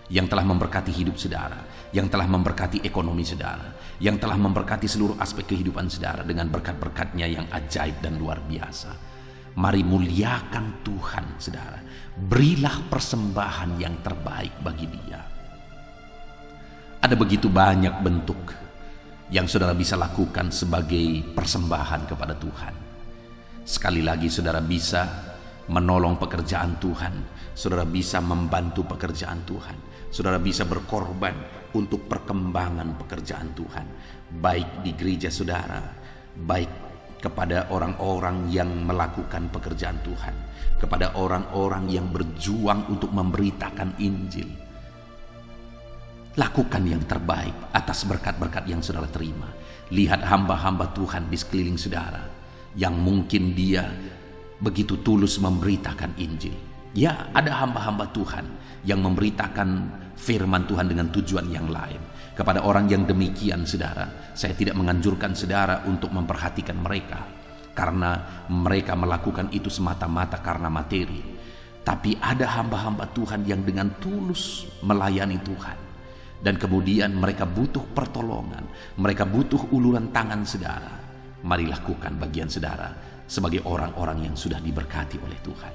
yang telah memberkati hidup saudara, yang telah memberkati ekonomi saudara, yang telah memberkati seluruh aspek kehidupan saudara dengan berkat-berkatnya yang ajaib dan luar biasa. Mari muliakan Tuhan, saudara. Berilah persembahan yang terbaik bagi Dia. Ada begitu banyak bentuk yang saudara bisa lakukan sebagai persembahan kepada Tuhan. Sekali lagi, saudara bisa menolong pekerjaan Tuhan, saudara bisa membantu pekerjaan Tuhan, saudara bisa berkorban untuk perkembangan pekerjaan Tuhan, baik di gereja saudara, baik kepada orang-orang yang melakukan pekerjaan Tuhan, kepada orang-orang yang berjuang untuk memberitakan Injil. Lakukan yang terbaik atas berkat-berkat yang saudara terima. Lihat hamba-hamba Tuhan di sekeliling saudara yang mungkin dia begitu tulus memberitakan Injil. Ya, ada hamba-hamba Tuhan yang memberitakan firman Tuhan dengan tujuan yang lain. Kepada orang yang demikian, saudara, saya tidak menganjurkan saudara untuk memperhatikan mereka, karena mereka melakukan itu semata-mata karena materi. Tapi ada hamba-hamba Tuhan yang dengan tulus melayani Tuhan, dan kemudian mereka butuh pertolongan, mereka butuh uluran tangan saudara. Mari lakukan bagian saudara sebagai orang-orang yang sudah diberkati oleh Tuhan.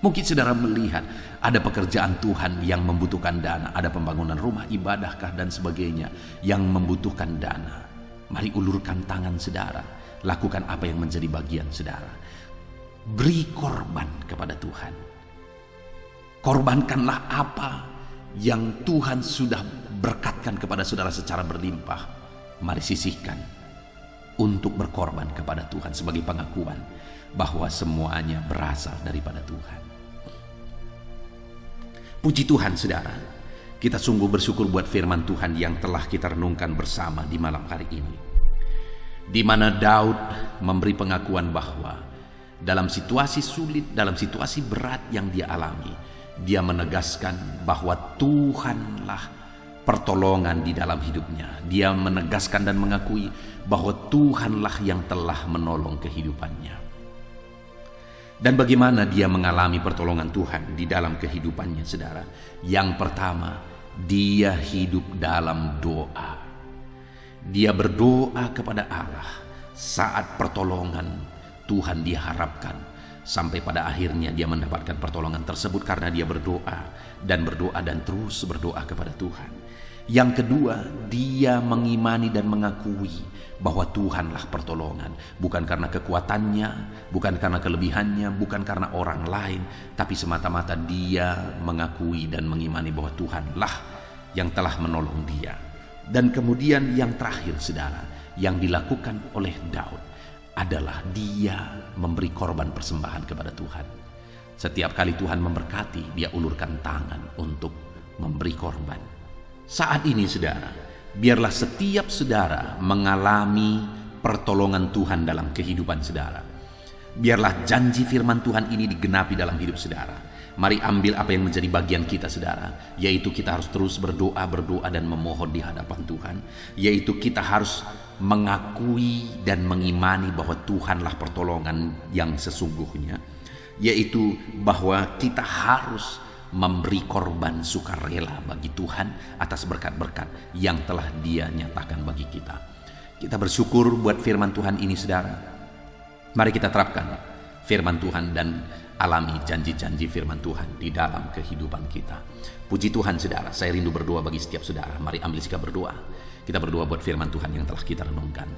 Mungkin saudara melihat ada pekerjaan Tuhan yang membutuhkan dana, ada pembangunan rumah ibadahkah dan sebagainya yang membutuhkan dana. Mari ulurkan tangan saudara, lakukan apa yang menjadi bagian saudara. Beri korban kepada Tuhan. Korbankanlah apa yang Tuhan sudah berkatkan kepada saudara secara berlimpah. Mari sisihkan untuk berkorban kepada Tuhan sebagai pengakuan bahwa semuanya berasal daripada Tuhan. Puji Tuhan, saudara, kita sungguh bersyukur buat firman Tuhan yang telah kita renungkan bersama di malam hari ini, di mana Daud memberi pengakuan bahwa dalam situasi sulit, dalam situasi berat yang dia alami, dia menegaskan bahwa Tuhanlah pertolongan di dalam hidupnya. Dia menegaskan dan mengakui bahwa Tuhanlah yang telah menolong kehidupannya. Dan bagaimana dia mengalami pertolongan Tuhan di dalam kehidupannya, saudara? Yang pertama, dia hidup dalam doa. Dia berdoa kepada Allah saat pertolongan Tuhan diharapkan, sampai pada akhirnya dia mendapatkan pertolongan tersebut karena dia berdoa dan terus berdoa kepada Tuhan. Yang kedua, dia mengimani dan mengakui bahwa Tuhanlah pertolongan, bukan karena kekuatannya, bukan karena kelebihannya, bukan karena orang lain, tapi semata-mata dia mengakui dan mengimani bahwa Tuhanlah yang telah menolong dia. Dan kemudian yang terakhir saudara, yang dilakukan oleh Daud adalah dia memberi korban persembahan kepada Tuhan. Setiap kali Tuhan memberkati, dia ulurkan tangan untuk memberi korban. Saat ini saudara, biarlah setiap saudara mengalami pertolongan Tuhan dalam kehidupan saudara. Biarlah janji firman Tuhan ini digenapi dalam hidup saudara. Mari ambil apa yang menjadi bagian kita saudara, yaitu kita harus terus berdoa dan memohon di hadapan Tuhan. Yaitu kita harus mengakui dan mengimani bahwa Tuhanlah pertolongan yang sesungguhnya. Yaitu bahwa kita harus memberi korban sukarela bagi Tuhan atas berkat-berkat yang telah Dia nyatakan bagi kita. Kita bersyukur buat firman Tuhan ini saudara. Mari kita terapkan firman Tuhan dan alami janji-janji firman Tuhan di dalam kehidupan kita. Puji Tuhan saudara, saya rindu berdoa bagi setiap saudara. Mari ambil sikap berdoa. Kita berdoa buat firman Tuhan yang telah kita renungkan.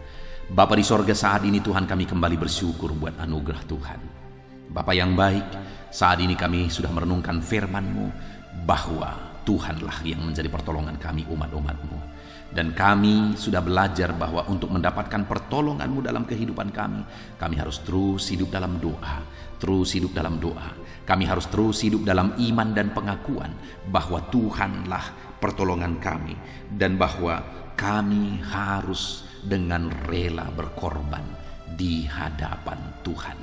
Bapa di sorga, saat ini Tuhan kami kembali bersyukur buat anugerah Tuhan. Bapa yang baik, saat ini kami sudah merenungkan firman-Mu bahwa Tuhanlah yang menjadi pertolongan kami umat-umat-Mu. Dan kami sudah belajar bahwa untuk mendapatkan pertolongan-Mu dalam kehidupan kami harus terus hidup dalam doa, terus hidup dalam doa. Kami harus terus hidup dalam iman dan pengakuan bahwa Tuhanlah pertolongan kami, dan bahwa kami harus dengan rela berkorban di hadapan Tuhan.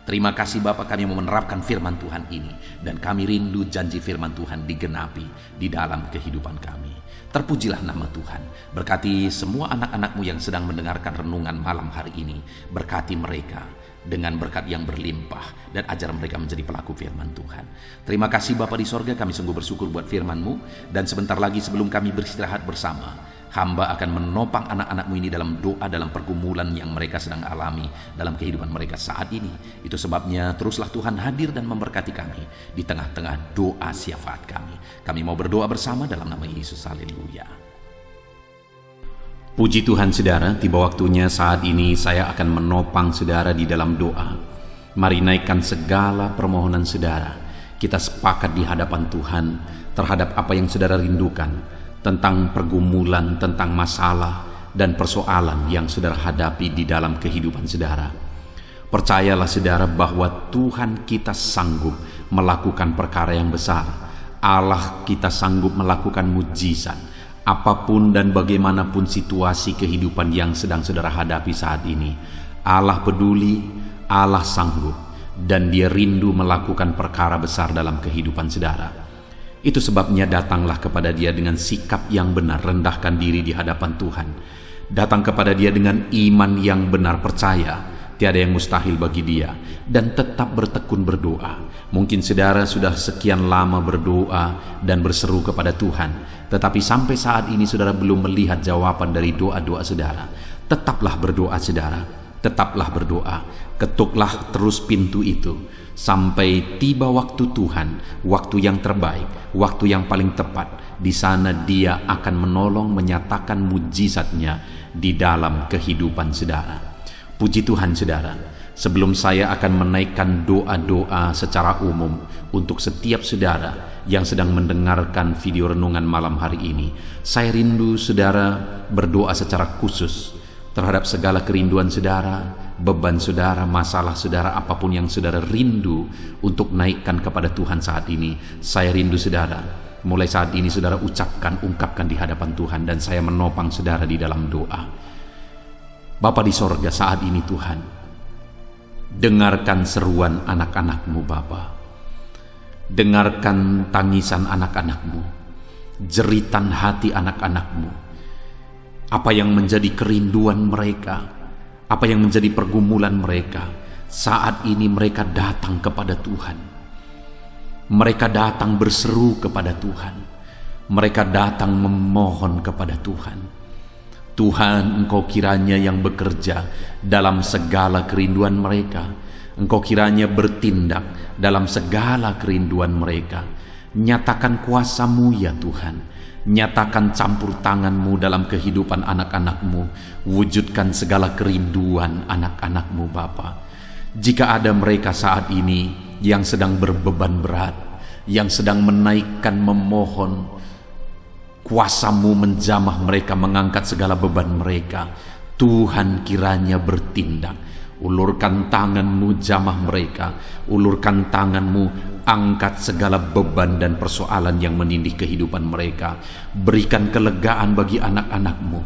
Terima kasih Bapa, kami mau menerapkan firman Tuhan ini, dan kami rindu janji firman Tuhan digenapi di dalam kehidupan kami. Terpujilah nama Tuhan. Berkati semua anak-anak-Mu yang sedang mendengarkan renungan malam hari ini. Berkati mereka dengan berkat yang berlimpah, dan ajar mereka menjadi pelaku firman Tuhan. Terima kasih Bapa di sorga, kami sungguh bersyukur buat firman-Mu. Dan sebentar lagi sebelum kami beristirahat bersama, hamba akan menopang anak-anak-Mu ini dalam doa, dalam pergumulan yang mereka sedang alami dalam kehidupan mereka saat ini. Itu sebabnya teruslah Tuhan hadir dan memberkati kami di tengah-tengah doa syafaat kami. Kami mau berdoa bersama dalam nama Yesus. Haleluya. Puji Tuhan saudara, tiba waktunya saat ini saya akan menopang saudara di dalam doa. Mari naikkan segala permohonan saudara. Kita sepakat di hadapan Tuhan terhadap apa yang saudara rindukan, tentang pergumulan, tentang masalah dan persoalan yang saudara hadapi di dalam kehidupan saudara. Percayalah saudara bahwa Tuhan kita sanggup melakukan perkara yang besar. Allah kita sanggup melakukan mujizat. Apapun dan bagaimanapun situasi kehidupan yang sedang saudara hadapi saat ini, Allah peduli, Allah sanggup, dan Dia rindu melakukan perkara besar dalam kehidupan saudara. Itu sebabnya datanglah kepada Dia dengan sikap yang benar, rendahkan diri di hadapan Tuhan. Datang kepada Dia dengan iman yang benar, percaya tiada yang mustahil bagi Dia, dan tetap bertekun berdoa. Mungkin saudara sudah sekian lama berdoa dan berseru kepada Tuhan, tetapi sampai saat ini saudara belum melihat jawaban dari doa-doa saudara. Tetaplah berdoa saudara, tetaplah berdoa. Ketuklah terus pintu itu sampai tiba waktu Tuhan, waktu yang terbaik, waktu yang paling tepat. Di sana Dia akan menolong, menyatakan mujizatnya di dalam kehidupan saudara. Puji Tuhan saudara. Sebelum saya akan menaikkan doa-doa secara umum untuk setiap saudara yang sedang mendengarkan video renungan malam hari ini, saya rindu saudara berdoa secara khusus terhadap segala kerinduan saudara, beban saudara, masalah saudara, apapun yang saudara rindu untuk naikkan kepada Tuhan saat ini. Saya rindu saudara, mulai saat ini saudara ungkapkan di hadapan Tuhan, dan saya menopang saudara di dalam doa. Bapa di sorga, saat ini Tuhan, dengarkan seruan anak-anak-Mu Bapa. Dengarkan tangisan anak-anak-Mu, jeritan hati anak-anak-Mu. Apa yang menjadi kerinduan mereka, apa yang menjadi pergumulan mereka. Saat ini mereka datang kepada Tuhan. Mereka datang berseru kepada Tuhan. Mereka datang memohon kepada Tuhan. Tuhan, Engkau kiranya yang bekerja dalam segala kerinduan mereka. Engkau kiranya bertindak dalam segala kerinduan mereka. Nyatakan kuasa-Mu ya Tuhan. Nyatakan campur tangan-Mu dalam kehidupan anak-anak-Mu. Wujudkan segala kerinduan anak-anak-Mu Bapa. Jika ada mereka saat ini yang sedang berbeban berat, yang sedang menaikkan, memohon Kuasa-Mu menjamah mereka, mengangkat segala beban mereka. Tuhan kiranya bertindak. Ulurkan tangan-Mu, jamah mereka. Ulurkan tangan-Mu, angkat segala beban dan persoalan yang menindih kehidupan mereka. Berikan kelegaan bagi anak-anak-Mu.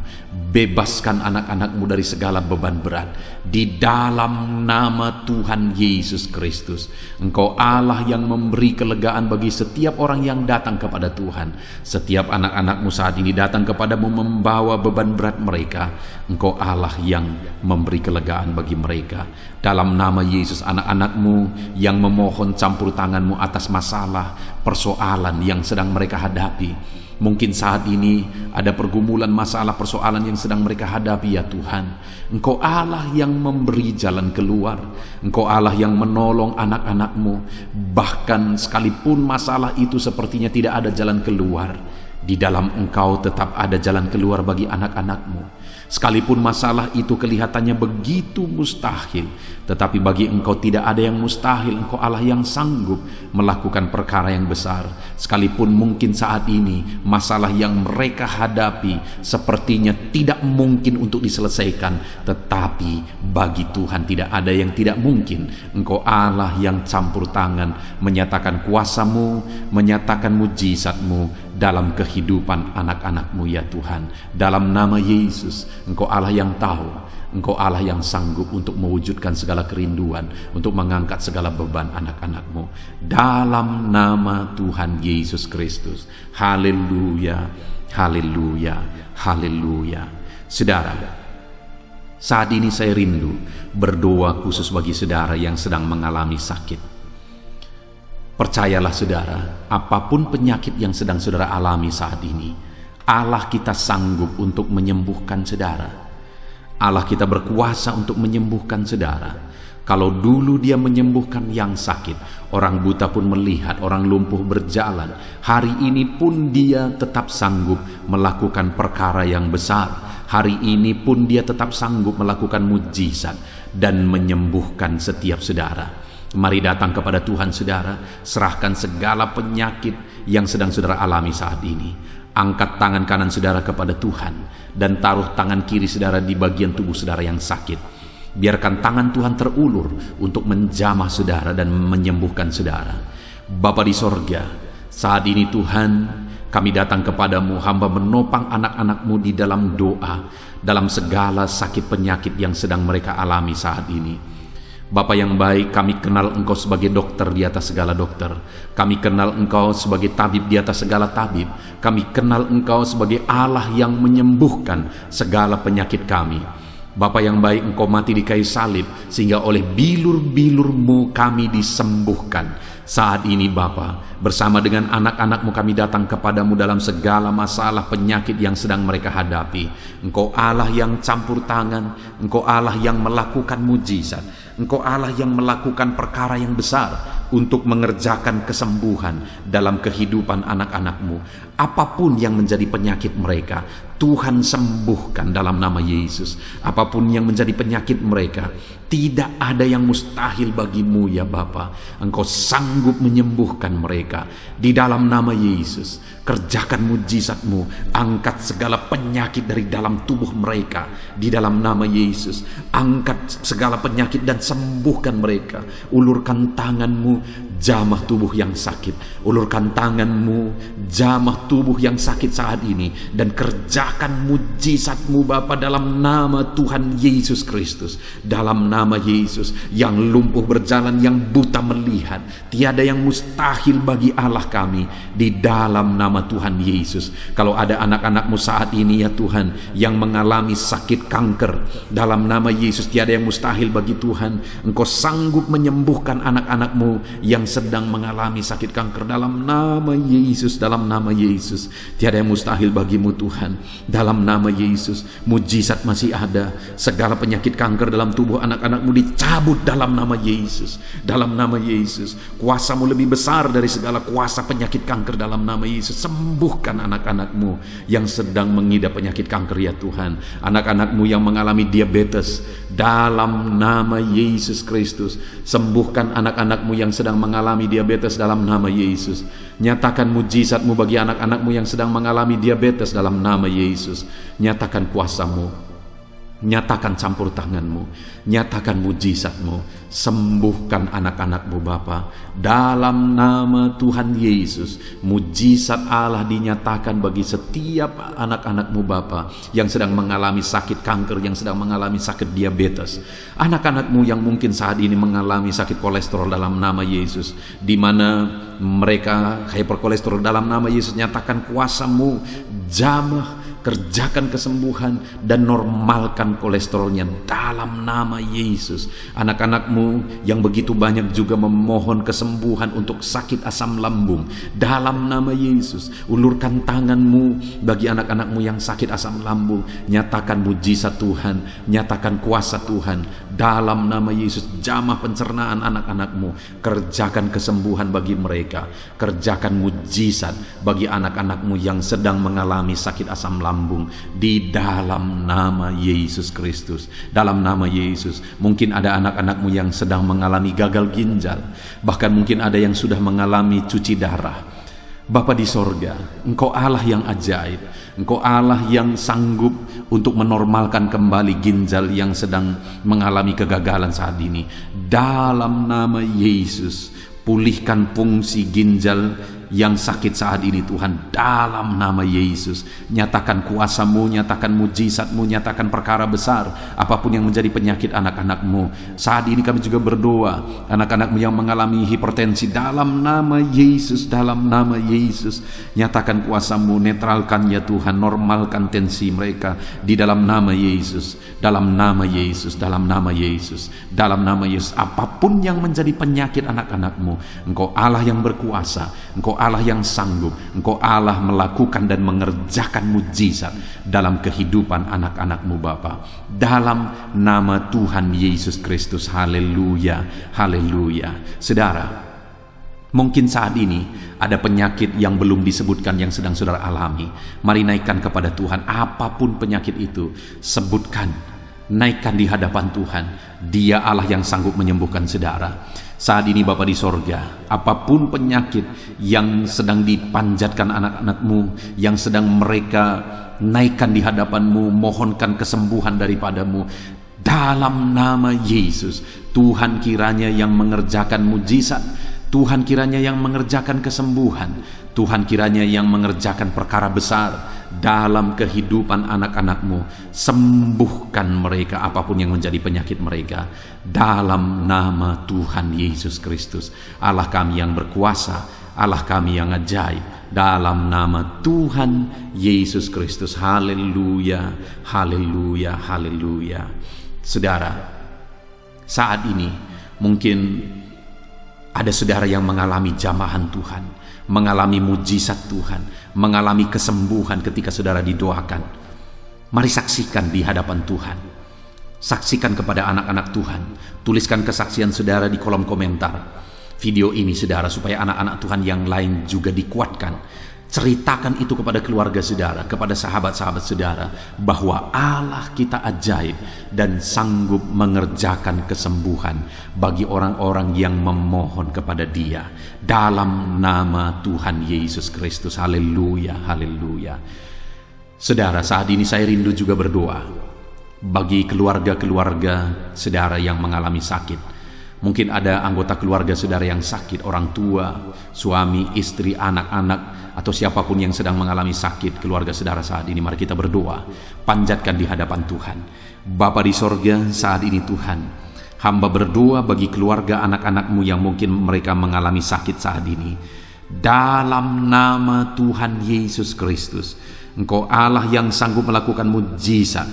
Bebaskan anak-anak-Mu dari segala beban berat. Di dalam nama Tuhan Yesus Kristus. Engkau Allah yang memberi kelegaan bagi setiap orang yang datang kepada Tuhan. Setiap anak-anak-Mu saat ini datang kepadamu membawa beban berat mereka. Engkau Allah yang memberi kelegaan bagi mereka. Dalam nama Yesus, anak-anak-Mu yang memohon campur tangan-Mu atas masalah, persoalan yang sedang mereka hadapi. Mungkin saat ini ada pergumulan, masalah, persoalan yang sedang mereka hadapi ya Tuhan. Engkau Allah yang memberi jalan keluar. Engkau Allah yang menolong anak-anak-Mu. Bahkan sekalipun masalah itu sepertinya tidak ada jalan keluar, di dalam Engkau tetap ada jalan keluar bagi anak-anak-Mu. Sekalipun masalah itu kelihatannya begitu mustahil, tetapi bagi Engkau tidak ada yang mustahil. Engkau Allah yang sanggup melakukan perkara yang besar. Sekalipun mungkin saat ini masalah yang mereka hadapi sepertinya tidak mungkin untuk diselesaikan, tetapi bagi Tuhan tidak ada yang tidak mungkin. Engkau Allah yang campur tangan, menyatakan kuasa-Mu, menyatakan mujizat-Mu dalam kehidupan anak-anak-Mu ya Tuhan. Dalam nama Yesus, Engkau Allah yang tahu, Engkau Allah yang sanggup untuk mewujudkan segala kerinduan, untuk mengangkat segala beban anak-anak-Mu. Dalam nama Tuhan Yesus Kristus. Haleluya, haleluya, haleluya. Saudara, saat ini saya rindu berdoa khusus bagi saudara yang sedang mengalami sakit. Percayalah saudara, apapun penyakit yang sedang saudara alami saat ini, Allah kita sanggup untuk menyembuhkan saudara. Allah kita berkuasa untuk menyembuhkan saudara. Kalau dulu Dia menyembuhkan yang sakit, orang buta pun melihat, orang lumpuh berjalan. Hari ini pun Dia tetap sanggup melakukan perkara yang besar. Hari ini pun Dia tetap sanggup melakukan mujizat dan menyembuhkan setiap saudara. Mari datang kepada Tuhan saudara, serahkan segala penyakit yang sedang saudara alami saat ini. Angkat tangan kanan saudara kepada Tuhan dan taruh tangan kiri saudara di bagian tubuh saudara yang sakit. Biarkan tangan Tuhan terulur untuk menjamah saudara dan menyembuhkan saudara. Bapa di sorga, saat ini Tuhan, kami datang kepadamu, hamba menopang anak-anak-Mu di dalam doa, dalam segala sakit penyakit yang sedang mereka alami saat ini. Bapa yang baik, kami kenal Engkau sebagai dokter di atas segala dokter. Kami kenal Engkau sebagai tabib di atas segala tabib. Kami kenal Engkau sebagai Allah yang menyembuhkan segala penyakit kami. Bapa yang baik, Engkau mati di kayu salib sehingga oleh bilur-bilur-Mu kami disembuhkan. Saat ini Bapa, bersama dengan anak-anak-Mu kami datang kepadamu dalam segala masalah penyakit yang sedang mereka hadapi. Engkau Allah yang campur tangan, Engkau Allah yang melakukan mujizat, Engkau Allah yang melakukan perkara yang besar untuk mengerjakan kesembuhan dalam kehidupan anak-anak-Mu. Apapun yang menjadi penyakit mereka, Tuhan sembuhkan dalam nama Yesus. Apapun yang menjadi penyakit mereka, tidak ada yang mustahil bagimu ya Bapa. Engkau sanggup menyembuhkan mereka di dalam nama Yesus. Kerjakan mujizat-Mu, angkat segala penyakit dari dalam tubuh mereka di dalam nama Yesus. Angkat segala penyakit dan sembuhkan mereka. Ulurkan tangan-Mu, jamah tubuh yang sakit. Ulurkan tangan-Mu, jamah tubuh yang sakit saat ini, dan kerjakan mujizat-Mu Bapa dalam nama Tuhan Yesus Kristus. Dalam nama Yesus, yang lumpuh berjalan, yang buta melihat, tiada yang mustahil bagi Allah kami di dalam nama Tuhan Yesus. Kalau ada anak-anak-Mu saat ini ya Tuhan yang mengalami sakit kanker, dalam nama Yesus tiada yang mustahil bagi Tuhan. Engkau sanggup menyembuhkan anak-anak-Mu yang sedang mengalami sakit kanker dalam nama Yesus. Dalam nama Yesus tiada yang mustahil bagimu Tuhan. Dalam nama Yesus, mujizat masih ada. Segala penyakit kanker dalam tubuh anak-anakmu dicabut dalam nama Yesus. Dalam nama Yesus, kuasa-Mu lebih besar dari segala kuasa penyakit kanker dalam nama Yesus. Sembuhkan anak-anakmu yang sedang mengidap penyakit kanker ya Tuhan. Anak-anakmu yang mengalami diabetes, dalam nama Yesus Kristus. Sembuhkan anak-anakmu yang sedang mengalami diabetes dalam nama Yesus. Nyatakan mujizat-Mu bagi anak-anakmu yang sedang mengalami diabetes dalam nama Yesus. Nyatakan kuasa-Mu, nyatakan campur tangan-Mu, nyatakan mujizat-Mu. Sembuhkan anak-anak-Mu Bapa, dalam nama Tuhan Yesus. Mujizat Allah dinyatakan bagi setiap anak-anak-Mu Bapa yang sedang mengalami sakit kanker, yang sedang mengalami sakit diabetes. Anak-anak-Mu yang mungkin saat ini mengalami sakit kolesterol dalam nama Yesus, di mana mereka hyperkolesterol dalam nama Yesus. Nyatakan kuasa-Mu, jamah, kerjakan kesembuhan dan normalkan kolesterolnya dalam nama Yesus. Anak-anakmu yang begitu banyak juga memohon kesembuhan untuk sakit asam lambung, dalam nama Yesus. Ulurkan tangan-Mu bagi anak-anakmu yang sakit asam lambung. Nyatakan mujizat Tuhan, nyatakan kuasa Tuhan dalam nama Yesus. Jamah pencernaan anak-anakmu, kerjakan kesembuhan bagi mereka. Kerjakan mujizat bagi anak-anakmu yang sedang mengalami sakit asam lambung, di dalam nama Yesus Kristus. Dalam nama Yesus. Mungkin ada anak-anakmu yang sedang mengalami gagal ginjal, bahkan mungkin ada yang sudah mengalami cuci darah. Bapa di sorga, Engkau Allah yang ajaib. Engkau Allah yang sanggup untuk menormalkan kembali ginjal yang sedang mengalami kegagalan saat ini. Dalam nama Yesus, pulihkan fungsi ginjal yang sakit saat ini Tuhan, dalam nama Yesus. Nyatakan kuasa-Mu, nyatakan mujizat-Mu, nyatakan perkara besar apapun yang menjadi penyakit anak-anak-Mu. Saat ini kami juga berdoa, anak-anak-Mu yang mengalami hipertensi, dalam nama Yesus, dalam nama Yesus. Nyatakan kuasa-Mu, netralkan ya Tuhan, normalkan tensi mereka di dalam nama Yesus, dalam nama Yesus, dalam nama Yesus, dalam nama Yesus. Apapun yang menjadi penyakit anak-anak-Mu, Engkau Allah yang berkuasa, Engkau Allah yang sanggup, Engkau Allah melakukan dan mengerjakan mujizat dalam kehidupan anak-anak-Mu Bapa, dalam nama Tuhan Yesus Kristus. Haleluya, haleluya. Saudara, mungkin saat ini ada penyakit yang belum disebutkan yang sedang saudara alami. Mari naikkan kepada Tuhan apapun penyakit itu, sebutkan, naikkan di hadapan Tuhan. Dia Allah yang sanggup menyembuhkan saudara. Saat ini Bapa di sorga, apapun penyakit yang sedang dipanjatkan anak-anak-Mu, yang sedang mereka naikkan di hadapan-Mu, mohonkan kesembuhan daripada-Mu, dalam nama Yesus. Tuhan kiranya yang mengerjakan mujizat, Tuhan kiranya yang mengerjakan kesembuhan, Tuhan kiranya yang mengerjakan perkara besar dalam kehidupan anak-anak-Mu. Sembuhkan mereka apapun yang menjadi penyakit mereka, dalam nama Tuhan Yesus Kristus. Allah kami yang berkuasa, Allah kami yang ajaib, dalam nama Tuhan Yesus Kristus. Haleluya, haleluya, haleluya. Saudara, saat ini mungkin ada saudara yang mengalami jamahan Tuhan, mengalami mujizat Tuhan, mengalami kesembuhan ketika saudara didoakan. Mari saksikan di hadapan Tuhan. Saksikan kepada anak-anak Tuhan. Tuliskan kesaksian saudara di kolom komentar video ini saudara, supaya anak-anak Tuhan yang lain juga dikuatkan. Ceritakan itu kepada keluarga saudara, kepada sahabat-sahabat saudara, bahwa Allah kita ajaib dan sanggup mengerjakan kesembuhan bagi orang-orang yang memohon kepada Dia, dalam nama Tuhan Yesus Kristus. Haleluya, haleluya. Saudara, saat ini saya rindu juga berdoa bagi keluarga-keluarga saudara yang mengalami sakit. Mungkin ada anggota keluarga saudara yang sakit, orang tua, suami, istri, anak-anak, atau siapapun yang sedang mengalami sakit keluarga saudara saat ini. Mari kita berdoa, panjatkan di hadapan Tuhan. Bapa di sorga, saat ini Tuhan, hamba berdoa bagi keluarga anak-anak-Mu yang mungkin mereka mengalami sakit saat ini. Dalam nama Tuhan Yesus Kristus, Engkau Allah yang sanggup melakukan mujizat,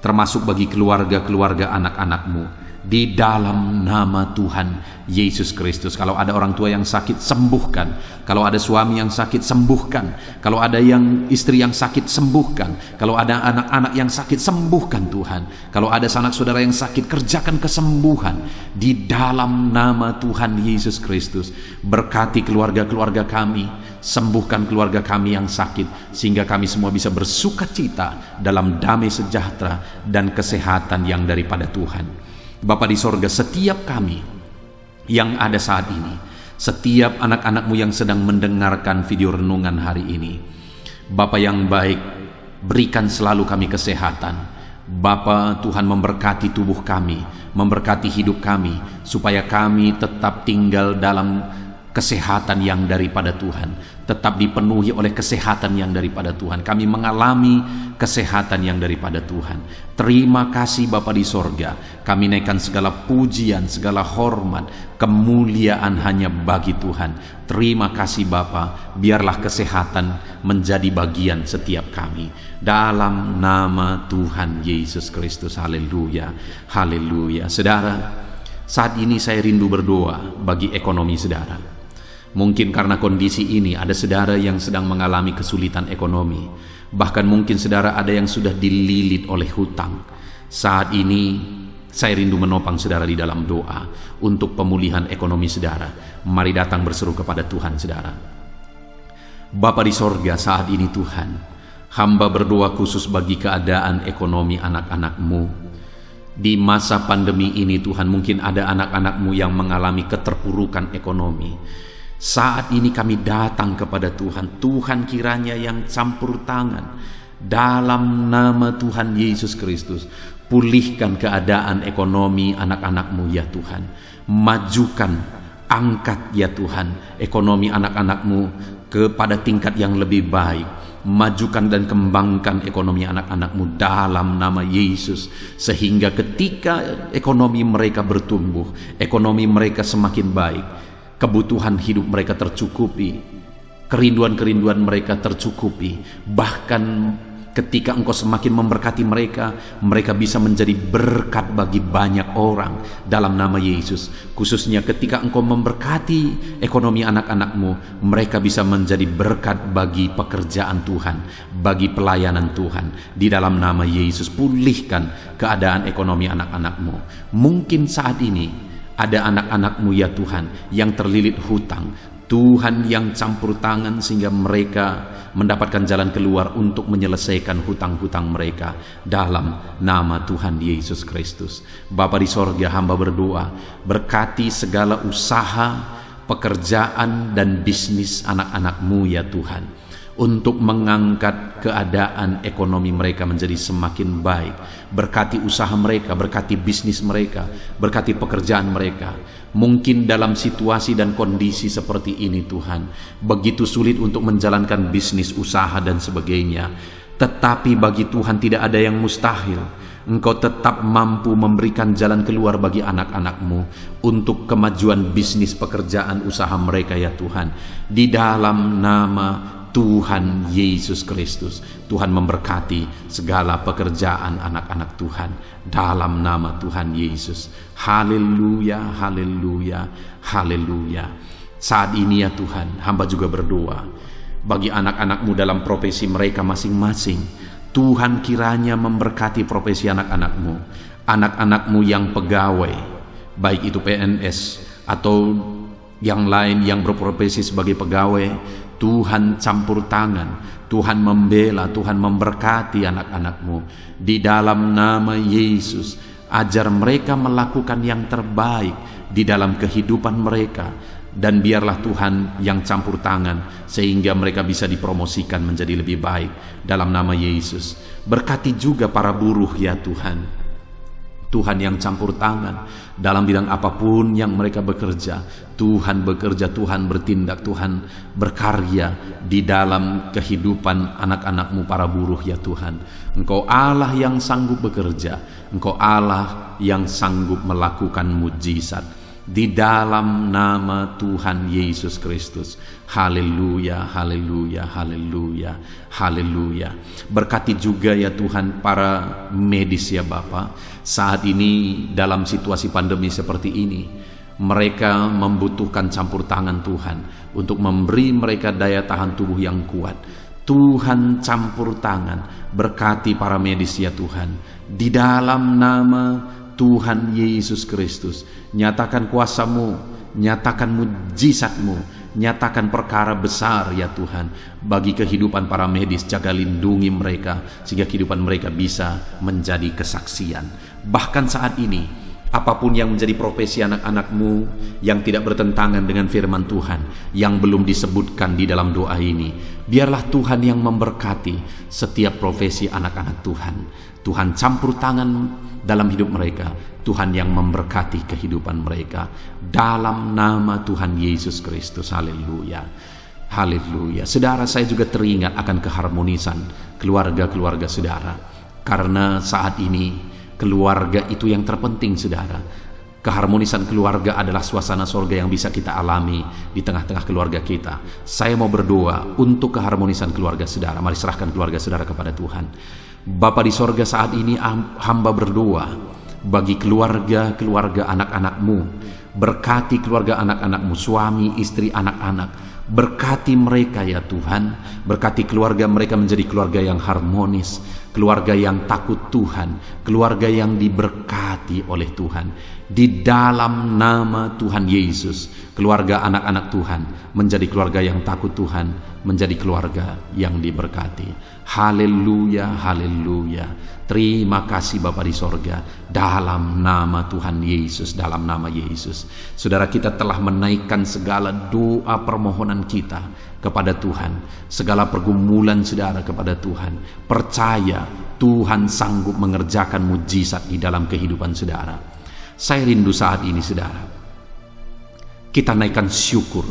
termasuk bagi keluarga-keluarga anak-anak-Mu. di dalam nama Tuhan Yesus Kristus. Kalau ada orang tua yang sakit, sembuhkan. Kalau ada suami yang sakit, sembuhkan. Kalau ada yang istri yang sakit, sembuhkan. Kalau ada anak-anak yang sakit, sembuhkan Tuhan. Kalau ada sanak saudara yang sakit, kerjakan kesembuhan di dalam nama Tuhan Yesus Kristus. Berkati keluarga-keluarga kami, sembuhkan keluarga kami yang sakit, sehingga kami semua bisa bersukacita dalam damai sejahtera dan kesehatan yang daripada Tuhan. Bapa di sorga, setiap kami yang ada saat ini, setiap anak-anak-Mu yang sedang mendengarkan video renungan hari ini, Bapa yang baik, berikan selalu kami kesehatan. Bapa, Tuhan memberkati tubuh kami, memberkati hidup kami, supaya kami tetap tinggal dalam kesehatan yang daripada Tuhan, tetap dipenuhi oleh kesehatan yang daripada Tuhan. Kami mengalami kesehatan yang daripada Tuhan. Terima kasih Bapa di sorga. Kami naikkan segala pujian, segala hormat, kemuliaan hanya bagi Tuhan. Terima kasih Bapa. Biarlah kesehatan menjadi bagian setiap kami. Dalam nama Tuhan Yesus Kristus. Haleluya. Haleluya. Saudara, saat ini saya rindu berdoa bagi ekonomi saudara. Mungkin karena kondisi ini ada saudara yang sedang mengalami kesulitan ekonomi. Bahkan mungkin saudara ada yang sudah dililit oleh hutang. Saat ini saya rindu menopang saudara di dalam doa untuk pemulihan ekonomi saudara. Mari datang berseru kepada Tuhan saudara. Bapa di sorga, saat ini Tuhan, hamba berdoa khusus bagi keadaan ekonomi anak-anak-Mu. Di masa pandemi ini Tuhan, mungkin ada anak-anak-Mu yang mengalami keterpurukan ekonomi. Saat ini kami datang kepada Tuhan. Tuhan kiranya yang campur tangan dalam nama Tuhan Yesus Kristus. Pulihkan keadaan ekonomi anak-anak-Mu ya Tuhan. Majukan, angkat ya Tuhan ekonomi anak-anak-Mu kepada tingkat yang lebih baik. Majukan dan kembangkan ekonomi anak-anak-Mu dalam nama Yesus, sehingga ketika ekonomi mereka bertumbuh, ekonomi mereka semakin baik, kebutuhan hidup mereka tercukupi, kerinduan-kerinduan mereka tercukupi. Bahkan ketika Engkau semakin memberkati mereka, mereka bisa menjadi berkat bagi banyak orang dalam nama Yesus. Khususnya ketika Engkau memberkati ekonomi anak-anak-Mu, mereka bisa menjadi berkat bagi pekerjaan Tuhan, bagi pelayanan Tuhan. Di dalam nama Yesus, pulihkan keadaan ekonomi anak-anak-Mu. Mungkin saat ini ada anak-anak-Mu ya Tuhan yang terlilit hutang. Tuhan yang campur tangan sehingga mereka mendapatkan jalan keluar untuk menyelesaikan hutang-hutang mereka dalam nama Tuhan Yesus Kristus. Bapa di sorga, hamba berdoa, berkati segala usaha, pekerjaan dan bisnis anak-anak-Mu ya Tuhan, untuk mengangkat keadaan ekonomi mereka menjadi semakin baik. Berkati usaha mereka, berkati bisnis mereka, berkati pekerjaan mereka. Mungkin dalam situasi dan kondisi seperti ini Tuhan, begitu sulit untuk menjalankan bisnis, usaha dan sebagainya. Tetapi bagi Tuhan tidak ada yang mustahil. Engkau tetap mampu memberikan jalan keluar bagi anak-anak-Mu untuk kemajuan bisnis, pekerjaan, usaha mereka ya Tuhan. Di dalam nama Tuhan Yesus Kristus, Tuhan memberkati segala pekerjaan anak-anak Tuhan dalam nama Tuhan Yesus. Haleluya, haleluya, haleluya. Saat ini ya Tuhan, hamba juga berdoa bagi anak-anak-Mu dalam profesi mereka masing-masing. Tuhan kiranya memberkati profesi anak-anak-Mu, anak-anak-Mu yang pegawai, baik itu PNS atau yang lain yang berprofesi sebagai pegawai. Tuhan campur tangan, Tuhan membela, Tuhan memberkati anak-anak-Mu di dalam nama Yesus. Ajar mereka melakukan yang terbaik di dalam kehidupan mereka, dan biarlah Tuhan yang campur tangan sehingga mereka bisa dipromosikan menjadi lebih baik dalam nama Yesus. Berkati juga para buruh ya Tuhan. Tuhan yang campur tangan dalam bidang apapun yang mereka bekerja. Tuhan bekerja, Tuhan bertindak, Tuhan berkarya di dalam kehidupan anak-anak-Mu para buruh ya Tuhan. Engkau Allah yang sanggup bekerja, Engkau Allah yang sanggup melakukan mujizat. di dalam nama Tuhan Yesus Kristus. Haleluya, haleluya, haleluya, haleluya. Berkati juga ya Tuhan para medis ya Bapa, saat ini dalam situasi pandemi seperti ini, mereka membutuhkan campur tangan Tuhan untuk memberi mereka daya tahan tubuh yang kuat. Tuhan campur tangan, berkati para medis ya Tuhan, di dalam nama Tuhan Yesus Kristus. Nyatakan kuasa-Mu, nyatakan mujizat-Mu, nyatakan perkara besar ya Tuhan bagi kehidupan para medis. Jaga lindungi mereka sehingga kehidupan mereka bisa menjadi kesaksian. Bahkan saat ini, apapun yang menjadi profesi anak-anak-Mu yang tidak bertentangan dengan firman Tuhan yang belum disebutkan di dalam doa ini, biarlah Tuhan yang memberkati setiap profesi anak-anak Tuhan. Tuhan campur tangan dalam hidup mereka, Tuhan yang memberkati kehidupan mereka dalam nama Tuhan Yesus Kristus. Haleluya, haleluya. Saudara, saya juga teringat akan keharmonisan keluarga-keluarga saudara, karena saat ini keluarga itu yang terpenting saudara. Keharmonisan keluarga adalah suasana sorga yang bisa kita alami di tengah-tengah keluarga kita. Saya mau berdoa untuk keharmonisan keluarga saudara. Mari serahkan keluarga saudara kepada Tuhan. Bapa di sorga, saat ini hamba berdoa bagi keluarga-keluarga anak-anak-Mu. Berkati keluarga anak-anak-Mu, suami, istri, anak-anak. Berkati mereka ya Tuhan. Berkati keluarga mereka menjadi keluarga yang harmonis, keluarga yang takut Tuhan, keluarga yang diberkati oleh Tuhan. Di dalam nama Tuhan Yesus, keluarga anak-anak Tuhan menjadi keluarga yang takut Tuhan, menjadi keluarga yang diberkati. Haleluya, haleluya. Terima kasih Bapa di sorga, dalam nama Tuhan Yesus, dalam nama Yesus. Saudara, kita telah menaikkan segala doa permohonan kita kepada Tuhan, segala pergumulan saudara kepada Tuhan. Percaya Tuhan sanggup mengerjakan mujizat di dalam kehidupan saudara. Saya rindu saat ini saudara, kita naikkan syukur,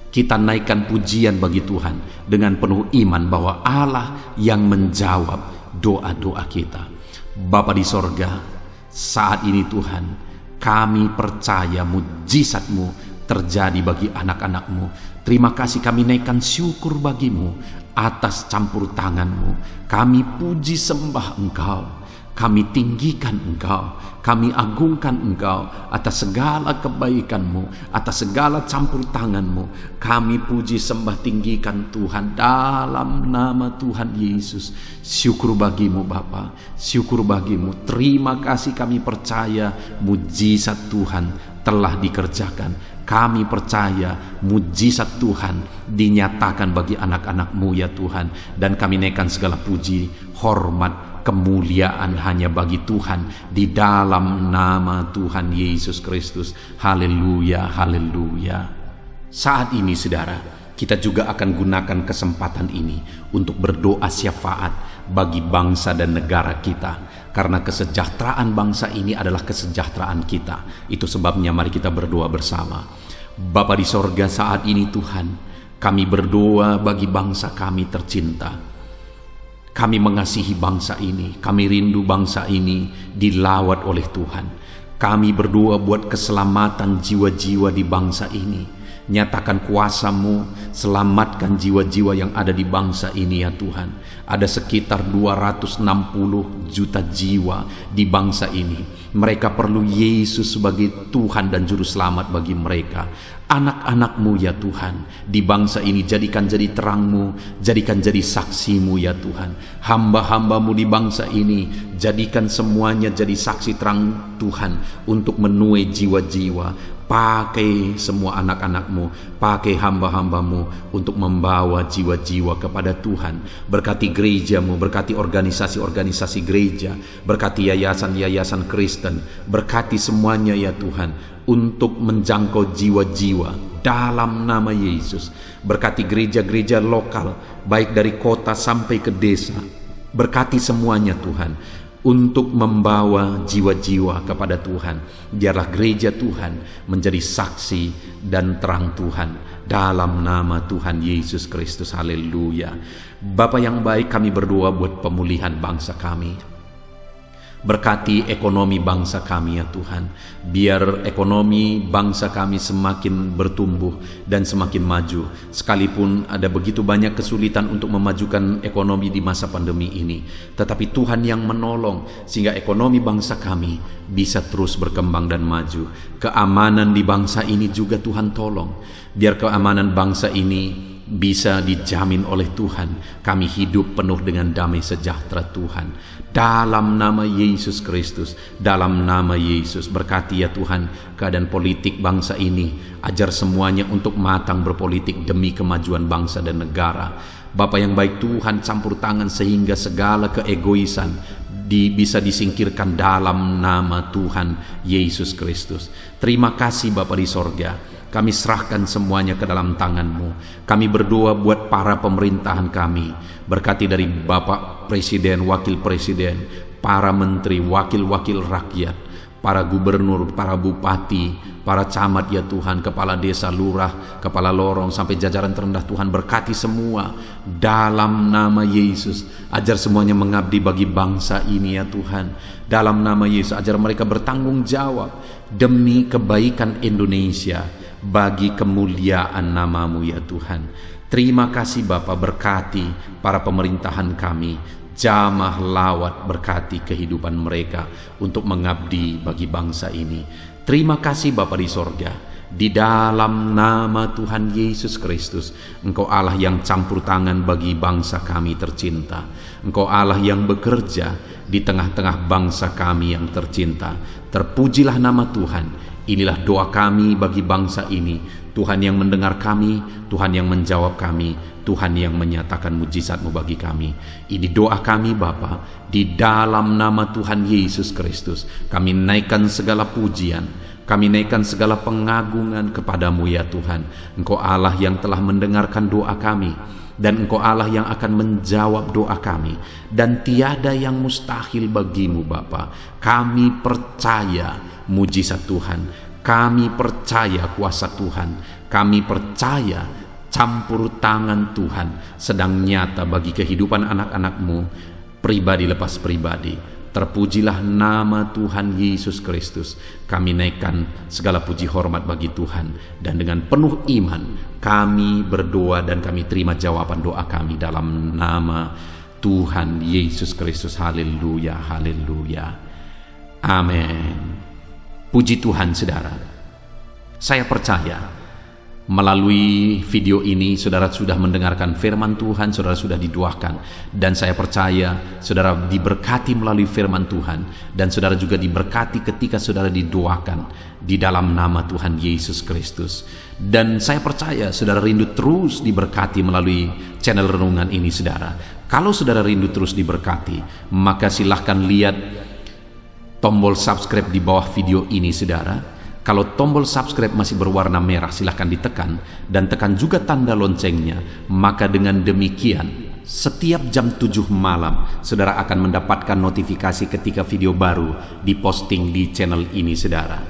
kita naikkan pujian bagi Tuhan dengan penuh iman bahwa Allah yang menjawab doa-doa kita. Bapa di sorga, saat ini Tuhan, kami percaya mujizat-Mu terjadi bagi anak-anak-Mu. Terima kasih, kami naikkan syukur bagi-Mu atas campur tangan-Mu. Kami puji sembah Engkau, kami tinggikan Engkau, kami agungkan Engkau atas segala kebaikan-Mu, atas segala campur tangan-Mu. Kami puji sembah tinggikan Tuhan dalam nama Tuhan Yesus. Syukur bagi-Mu Bapa, syukur bagi-Mu. Terima kasih, kami percaya mujizat Tuhan telah dikerjakan. Kami percaya mujizat Tuhan dinyatakan bagi anak-anak-Mu ya Tuhan. Dan kami naikkan segala puji, hormat, kemuliaan hanya bagi Tuhan di dalam nama Tuhan Yesus Kristus. Haleluya, haleluya. Saat ini saudara, kita juga akan gunakan kesempatan ini untuk berdoa syafaat bagi bangsa dan negara kita, karena kesejahteraan bangsa ini adalah kesejahteraan kita. Itu sebabnya mari kita berdoa bersama. Bapa di sorga, saat ini Tuhan, kami berdoa bagi bangsa kami tercinta. Kami mengasihi bangsa ini, kami rindu bangsa ini dilawat oleh Tuhan. Kami berdoa buat keselamatan jiwa-jiwa di bangsa ini. Nyatakan kuasa-Mu, selamatkan jiwa-jiwa yang ada di bangsa ini ya Tuhan. Ada sekitar 260 juta jiwa di bangsa ini. Mereka perlu Yesus sebagai Tuhan dan Juru Selamat bagi mereka. Anak-anak-Mu ya Tuhan, di bangsa ini jadikan jadi terang-Mu, jadikan jadi saksi-Mu ya Tuhan. Hamba-hamba-Mu di bangsa ini, jadikan semuanya jadi saksi terang Tuhan untuk menuai jiwa-jiwa. Pakai semua anak-anak-Mu, pakai hamba-hamba-Mu untuk membawa jiwa-jiwa kepada Tuhan. Berkati gereja-Mu, berkati organisasi-organisasi gereja, berkati yayasan-yayasan Kristen, berkati semuanya ya Tuhan untuk menjangkau jiwa-jiwa dalam nama Yesus. Berkati gereja-gereja lokal, baik dari kota sampai ke desa. Berkati semuanya Tuhan untuk membawa jiwa-jiwa kepada Tuhan. Biarlah gereja Tuhan menjadi saksi dan terang Tuhan dalam nama Tuhan Yesus Kristus. Haleluya. Bapa yang baik, kami berdoa buat pemulihan bangsa kami. Berkati ekonomi bangsa kami ya Tuhan. Biar ekonomi bangsa kami semakin bertumbuh dan semakin maju. Sekalipun ada begitu banyak kesulitan untuk memajukan ekonomi di masa pandemi ini, tetapi Tuhan yang menolong sehingga ekonomi bangsa kami bisa terus berkembang dan maju. Keamanan di bangsa ini juga Tuhan tolong. Biar keamanan bangsa ini bisa dijamin oleh Tuhan. Kami hidup penuh dengan damai sejahtera Tuhan. Dalam nama Yesus Kristus, dalam nama Yesus, berkati ya Tuhan keadaan politik bangsa ini. Ajar semuanya untuk matang berpolitik demi kemajuan bangsa dan negara. Bapa yang baik Tuhan, campur tangan sehingga segala keegoisan bisa disingkirkan dalam nama Tuhan Yesus Kristus. Terima kasih Bapa di sorga. Kami serahkan semuanya ke dalam tangan-Mu. Kami berdoa buat para pemerintahan kami. Berkati dari Bapak Presiden, Wakil Presiden, para menteri, wakil-wakil rakyat, para gubernur, para bupati, para camat ya Tuhan, kepala desa, lurah, kepala lorong, sampai jajaran terendah Tuhan. Berkati semua dalam nama Yesus. Ajar semuanya mengabdi bagi bangsa ini ya Tuhan. Dalam nama Yesus, ajar mereka bertanggung jawab demi kebaikan Indonesia, bagi kemuliaan nama-Mu ya Tuhan. Terima kasih Bapa, berkati para pemerintahan kami, jamah lawat, berkati kehidupan mereka untuk mengabdi bagi bangsa ini. Terima kasih Bapa di sorga. Di dalam nama Tuhan Yesus Kristus, Engkau Allah yang campur tangan bagi bangsa kami tercinta. Engkau Allah yang bekerja di tengah-tengah bangsa kami yang tercinta. Terpujilah nama Tuhan. Inilah doa kami bagi bangsa ini. Tuhan yang mendengar kami, Tuhan yang menjawab kami, Tuhan yang menyatakan mujizat-Mu bagi kami. Ini doa kami Bapa, di dalam nama Tuhan Yesus Kristus. Kami naikkan segala pujian, kami naikkan segala pengagungan kepadamu ya Tuhan. Engkau Allah yang telah mendengarkan doa kami, dan Engkau Allah yang akan menjawab doa kami, dan tiada yang mustahil bagimu Bapa. Kami percaya mujizat Tuhan, kami percaya kuasa Tuhan, kami percaya campur tangan Tuhan sedang nyata bagi kehidupan anak-anak-Mu, pribadi lepas pribadi. Terpujilah nama Tuhan Yesus Kristus. Kami naikkan segala puji hormat bagi Tuhan, dan dengan penuh iman kami berdoa dan kami terima jawaban doa kami dalam nama Tuhan Yesus Kristus. Haleluya, haleluya, amin. Puji Tuhan saudara. Saya percaya melalui video ini saudara sudah mendengarkan firman Tuhan, saudara sudah didoakan, dan saya percaya saudara diberkati melalui firman Tuhan, dan saudara juga diberkati ketika saudara didoakan di dalam nama Tuhan Yesus Kristus. Dan saya percaya saudara rindu terus diberkati melalui channel renungan ini saudara. Kalau saudara rindu terus diberkati, maka silahkan lihat tombol subscribe di bawah video ini saudara. Kalau tombol subscribe masih berwarna merah, silahkan ditekan, dan tekan juga tanda loncengnya. Maka dengan demikian setiap jam 7 malam saudara akan mendapatkan notifikasi ketika video baru diposting di channel ini saudara.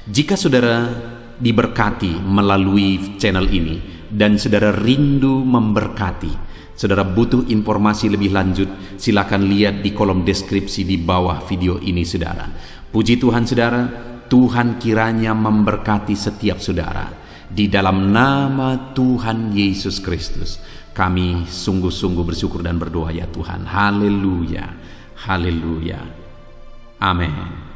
Jika saudara diberkati melalui channel ini dan saudara rindu memberkati, saudara butuh informasi lebih lanjut, silakan lihat di kolom deskripsi di bawah video ini saudara. Puji Tuhan saudara, Tuhan kiranya memberkati setiap saudara. Di dalam nama Tuhan Yesus Kristus, kami sungguh-sungguh bersyukur dan berdoa ya Tuhan. Haleluya, haleluya, amin.